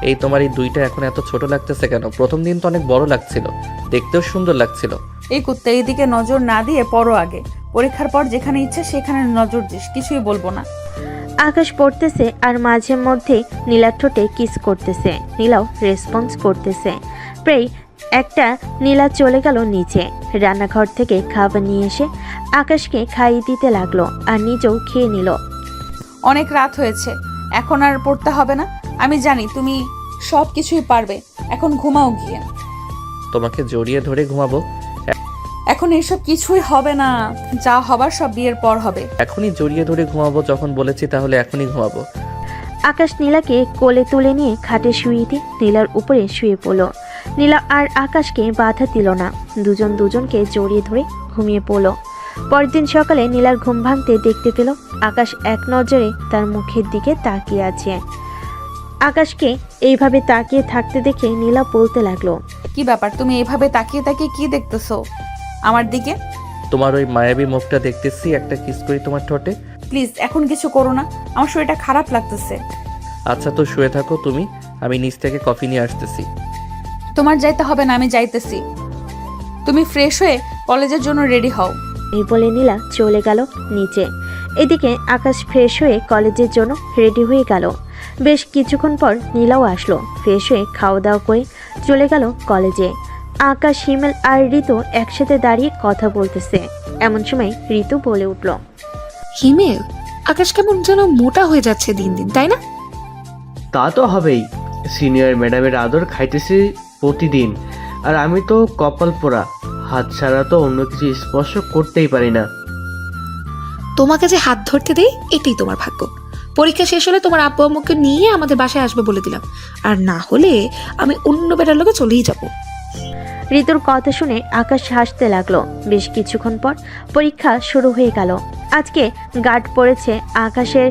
Speaker 2: এই তোমার এই 2টা এখন এত ছোট লাগতেছে কেন? প্রথম দিন তো অনেক বড় লাগছিল, দেখতেও সুন্দর লাগছিল।
Speaker 3: এই কুত্তা, এইদিকে নজর না দিয়ে পড়ো আগে। পরীক্ষার পর যেখানে ইচ্ছা সেখানে নজর দিস, কিছুই বলবো না।
Speaker 1: আকাশ পড়তেছে আর মাঝে মধ্যে নীলার ঠোঁটে কিস করতেছে। নীলাও রেসপন্স করতেছে। প্রায় একটা নীলা চলে গেল নিচে। রান্নাঘর থেকে খাবার নিয়ে এসে আকাশকে খাইয়ে দিতে লাগলো আর নিজেও খেয়ে নিল।
Speaker 3: অনেক রাত হয়েছে, এখন আর পড়তে হবে না। আমি জানি তুমি সব কিছুই পারবে। এখন ঘুমাও গিয়ে।
Speaker 2: তোমাকে জড়িয়ে ধরে ঘুমাবো?
Speaker 3: এখন এসব কিছুই হবে না, যা হবার সব বিয়ের পর হবে।
Speaker 2: এখনই জড়িয়ে ধরে ঘুমাবো যখন বলেছি, তাহলে এখনই ঘুমাবো।
Speaker 1: আকাশ নীলাকে কোলে তুলে নিয়ে খাটে শুয়ে দিয়ে নীলার উপরে শুয়ে পড়ল। নীলা আর আকাশকে বাধা দিল না, দুজন দুজনকে জড়িয়ে ধরে ঘুমিয়ে পড়ল। পরের দিন সকালে নীলার ঘুম ভাঙতে দেখতে পেল আকাশ এক নজরে তার মুখের দিকে তাকিয়ে আছে। আকাশকে এইভাবে তাকিয়ে থাকতে দেখে নীলা বলতে লাগলো,
Speaker 3: কি ব্যাপার, তুমি এইভাবে তাকিয়ে তাকিয়ে কি দেখতেছো আমার দিকে?
Speaker 2: তোমার ওই মায়াবী মুখটা দেখতেছি, একটা কিস করি তোমার ঠোঁটে।
Speaker 3: প্লিজ এখন কিছু করো না, আমার শরীরটা খারাপ লাগতেছে।
Speaker 2: আচ্ছা তো শুয়ে থাকো তুমি, আমি নিচ থেকে কফি নিয়ে আসতেছি।
Speaker 3: তোমার যাইতে হবে না, আমি যাইতেছি। তুমি ফ্রেশ হয়ে কলেজের জন্য রেডি হও।
Speaker 1: এই বলে নীলা চলে গেল নিচে। এদিকে আকাশ ফ্রেশ হয়ে কলেজের জন্য রেডি হয়ে গেল। বেশ কিছুক্ষণ পর নীলাও আসলো। ফ্রেশ হয়ে খাওয়া দাওয়া করে চলে গেল কলেজে। আকাশ, হিমেল আর ঋতু একসাথে দাঁড়িয়ে কথা বলতেছে। এমন সময় ঋতু বলে উঠল,
Speaker 5: হিমেল, আকাশ কেমন যেন মোটা হয়ে যাচ্ছে দিন দিন, তাই না?
Speaker 4: তা তো হবেই, সিনিয়র ম্যাডামের আদর খাইতেছি প্রতিদিন। আর আমি তো কপাল পোড়া, হাত ছাড়া তো অন্য কিছু স্পর্শ করতেই পারি না।
Speaker 5: তোমাকে যে হাত ধরতে দেই এটাই তোমার ভাগ্য। পরীক্ষা শেষ হলে তোমার আব্বু আম্মুকে নিয়ে আমাদের বাসায় আসবে বলে দিলাম, আর না হলে আমি অন্য বেটার লোকে চলেই যাব।
Speaker 1: ঋতুর কথা শুনে আকাশ হাসতে লাগলো। বেশ কিছুক্ষণ পর পরীক্ষা শুরু হয়ে গেল। আজকে গার্ড পড়েছে আকাশের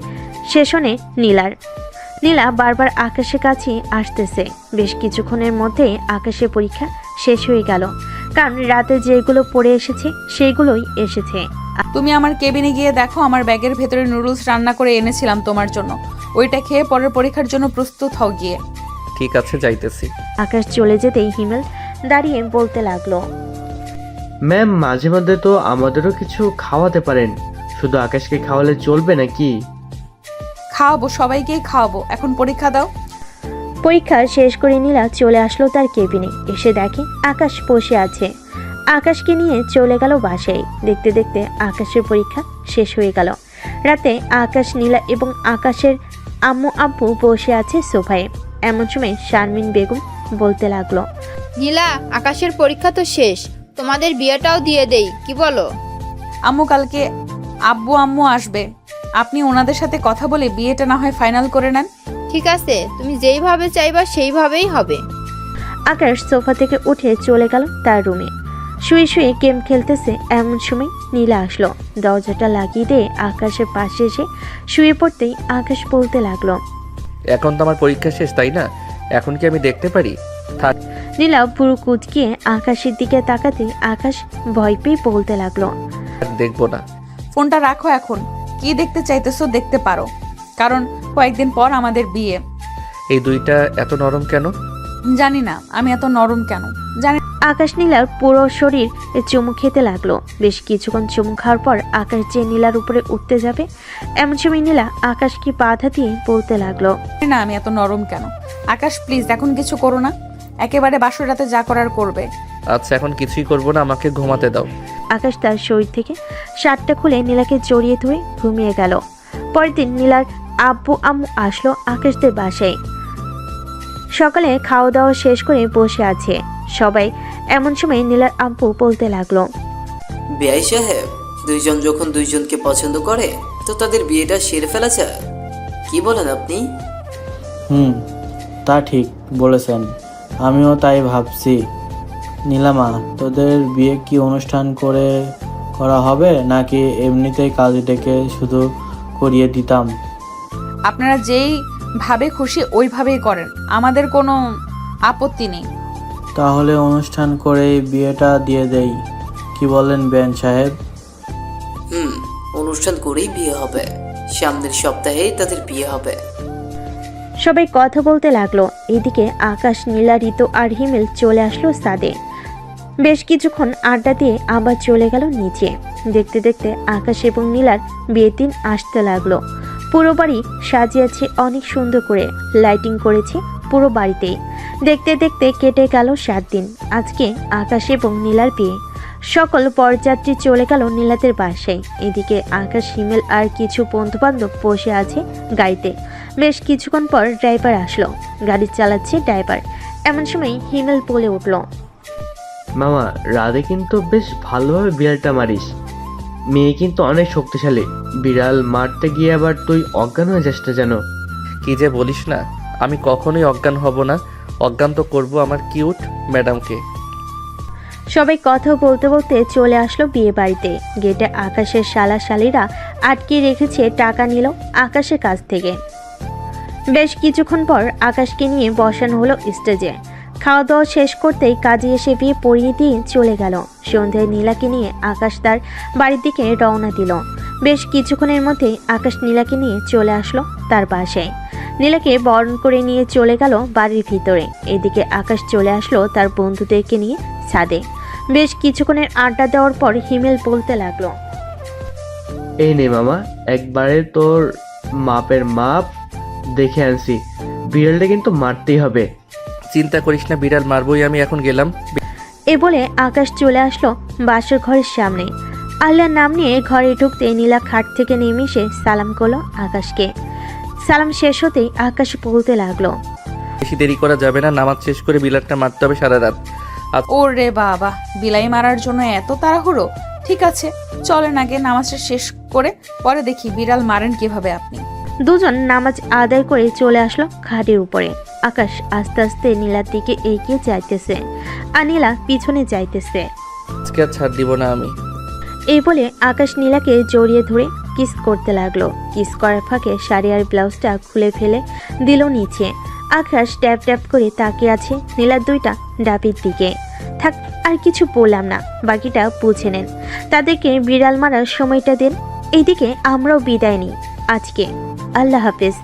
Speaker 1: সেশনে নীলার। নীলা বারবার আকাশের কাছে আসতেছে। বেশ কিছুক্ষণের মধ্যে আকাশের পরীক্ষা শেষ হয়ে গেল, কারণ রাতে যেগুলো পড়ে এসেছে সেগুলোই এসেছে।
Speaker 3: তুমি আমার কেবিনে গিয়ে দেখো, আমার ব্যাগের ভেতরে নুডলস রান্না করে এনেছিলাম তোমার জন্য। ওইটা খেয়ে পরের পরীক্ষার জন্য প্রস্তুত হও গিয়ে।
Speaker 2: ঠিক আছে, যাইতেছি।
Speaker 1: আকাশ চলে যেতেই হিমেল দাঁড়িয়ে বলতে লাগলো,
Speaker 4: ম্যাম মাঝে মধ্যে তো আমাদেরও কিছু খাওয়াতে পারেন, শুধু আকাশকে খাওয়ালে চলবে নাকি?
Speaker 3: খাওয়াবো, সবাইকেই খাওয়াবো। এখন পরীক্ষা দাও।
Speaker 1: পরীক্ষা শেষ করে নীলা চলে আসলো তার কেবিনে। এসে দেখে আকাশ বসে আছে। আকাশকে নিয়ে চলে গেল বাসায়। দেখতে দেখতে আকাশের পরীক্ষা শেষ হয়ে গেল। রাতে আকাশ, নীলা এবং আকাশের আম্মু আব্বু বসে আছে সোফায়। এমন সময় শারমিন বেগম বলতে লাগলো।
Speaker 8: নীলা, আকাশের পরীক্ষা তো শেষ, তোমাদের বিয়েটাও দিয়ে দেই, কি বলো?
Speaker 3: আম্মু কালকে আম্মু আসবে, আপনি ওনাদের সাথে কথা বলে বিয়েটা না হয় ফাইনাল করে নেন।
Speaker 8: ঠিক আছে, তুমি যেইভাবে চাইবা সেইভাবেই হবে।
Speaker 1: আকাশ সোফা থেকে উঠে চলে গেল তার রুমে। শুয়ে শুয়ে গেম খেলতেছে এমন সময় নীলা আসলো। দরজাটা লাগিয়ে দিয়ে আকাশের পাশে এসে শুয়ে পড়তেই আকাশ বলতে লাগলো।
Speaker 2: এখন তো আমার পরীক্ষা শেষ, তাই না? এখন কি আমি দেখতে পারি? থাক।
Speaker 1: নীলা পুরো কুচকিয়ে আকাশের দিকে তাকাতে আকাশ ভয় পেয়ে বলতে লাগলো।
Speaker 2: দেখবো না।
Speaker 3: ফোনটা রাখো, এখন কি দেখতে চাইতেছো দেখতে পারো, কারণ কয়েকদিন পর আমাদের বিয়ে।
Speaker 2: এই দুইটা এত নরম কেন?
Speaker 3: জানি না আমি এত নরম কেন, জানি।
Speaker 1: আকাশ নীলার পুরো শরীর চুমু খেতে লাগলো। বেশ কিছুক্ষণ চুমু খাওয়ার পর আকাশ যে নীলার উপরে উঠতে যাবে এমন সময় নীলা আকাশকে বাধা দিয়ে বলতে লাগলো।
Speaker 3: না আমি এত নরম কেন। আকাশ প্লিজ এখন কিছু করো না, একেবারে বাসর রাতে যা করার করবে।
Speaker 2: আচ্ছা এখন কিছুই করবো না, আমাকে ঘুমাতে দাও।
Speaker 1: আকাশ তার শরীর থেকে শার্টটা খুলে নীলাকে জড়িয়ে ধরে ঘুমিয়ে গেল। পরের দিন নীলার আব্বু আম্মু আসলো আকাশদের বাসায়। সকালে খাওয়া দাওয়া শেষ করে বসে আছে সবাই। এমন সময় নীলার আব্বু বলতে লাগলো।
Speaker 7: বিআই সাহেব, দুইজন যখন দুইজনকে পছন্দ করে তো তাদের বিয়েটা সেরে ফেলা যায়, কি বলেন আপনি?
Speaker 11: তা ঠিক বলেছেন, আমিও তাই ভাবছি। নীলামা, তোদের বিয়ে কি অনুষ্ঠান করে করা হবে নাকি এমনিতেই কাজ ডেকে শুধু করিয়ে দিতাম?
Speaker 3: আপনারা যেই ভাবে খুশি ওইভাবেই করেন, আমাদের কোনো আপত্তি নেই।
Speaker 11: তাহলে অনুষ্ঠান করেই বিয়েটা দিয়ে দেই, কি বলেন বেন সাহেব?
Speaker 7: অনুষ্ঠান করেই বিয়ে হবে, সামনের সপ্তাহেই তাদের বিয়ে হবে।
Speaker 1: সবাই কথা বলতে লাগলো। এদিকে আকাশ, নীলা, ঋতু আর হিমেল চলে আসলো ছাদে। বেশ কিছুক্ষণ আড্ডা দিয়ে আবার চলে গেল নিচে। দেখতে দেখতে আকাশ এবং নীলার বিয়ের দিন আসতে লাগলো। পুরো বাড়ি সাজিয়েছে অনেক সুন্দর করে, লাইটিং করেছে পুরো বাড়িতেই। দেখতে দেখতে কেটে গেল 7 দিন। আজকে আকাশ এবং নীলার বিয়ে। সকল বরযাত্রী চলে গেল নীলাদের বাসায়। এদিকে আকাশ, হিমেল আর কিছু বন্ধুবান্ধব বসে আছে গাড়িতে। বেশ কিছুক্ষণ পর ড্রাইভার আসলো। গাড়ি চালাচ্ছে ড্রাইভার। এমন সময় হিমেল বলে উঠল।
Speaker 4: মামা, রাধে কিন্তু বেশ ভালোভাবে বিড়ালটা মারিস। মেয়ে কিন্তু অনেক শক্তিশালী, বিড়াল মারতে গিয়ে আবার তুই অজ্ঞান হয়ে যাস না যেন।
Speaker 2: কি যে বলিস না, আমি কখনোই অজ্ঞান হব না। অজ্ঞান তো করবো আমার কিউট ম্যাডামকে।
Speaker 1: সবাই কথা বলতে বলতে চলে আসলো বিয়ে বাড়িতে। গেটে আকাশের শালা শালিরা আটকে রেখেছে টাকা নিল আকাশের কাছ থেকে। বেশ কিছুক্ষণ পর আকাশকে নিয়ে বসানো হলো স্টেজে। খাওয়া দাওয়া শেষ করতেই কাজে এসে বিয়ে পড়িয়ে দিয়ে চলে গেল। সন্ধ্যায় নীলাকে নিয়ে আকাশ তার বাড়ির দিকে রওনা দিল। বেশ কিছুক্ষণের মধ্যেই আকাশ নীলাকে নিয়ে চলে আসলো তার বাসায়। নীলাকে বরণ করে নিয়ে চলে গেল বাড়ির ভিতরে। এদিকে আকাশ চলে আসলো তার বন্ধুদেরকে নিয়ে ছাদে। বেশ কিছুক্ষণের আড্ডা দেওয়ার পর হিমেল বলতে লাগলো।
Speaker 4: এই নে মামা, একবারে তোর মাপের মাপ দেখে আনছি। বিড়ালটা কিন্তু মারতেই হবে।
Speaker 2: চিন্তা করিস না, বিড়াল মারবই আমি, এখন গেলাম।
Speaker 1: এ বলে আকাশ চলে আসলো বাসর ঘরের সামনে। আল্লাহর নাম নিয়ে ঘরে ঢুকতে নীলা খাট থেকে নেমে এসে সালাম করলো আকাশকে। সালাম শেষ হতেই আকাশ বলতে লাগলো।
Speaker 2: বেশি দেরি করা যাবে না, নামাজ শেষ করে বিড়ালটা মারতে হবে সারা রাত।
Speaker 3: ওরে বাবা, বিলাই মারার জন্য এত তাড়াহুড়ো? ঠিক আছে, চলেন আগে নামাজটা শেষ করে পরে দেখি বিড়াল মারেন কিভাবে আপনি।
Speaker 1: দুজন নামাজ আদায় করে চলে আসলো খাটের উপরে। আকাশ আস্তে আস্তে নীলার দিকে এগিয়ে যাইতেছে আর নীলা পিছনে যাইতেছে।
Speaker 2: আজকে আর ছাড় দিব না আমি।
Speaker 1: এই বলে আকাশ নীলাকে জড়িয়ে ধরে কিস করতে লাগলো। কিস করার ফাঁকে শাড়ি আর ব্লাউজটা খুলে ফেলে দিল নিচে। আকাশ ট্যাপ ট্যাপ করে তাকিয়ে আছে নীলার দুইটা ডাবির দিকে। থাক, আর কিছু বললাম না, বাকিটা বুঝে নেন। তাদেরকে বিড়াল মারার সময়টা দেন। এইদিকে আমরাও বিদায় নিই আজকে। আল্লাহ হাফেজ।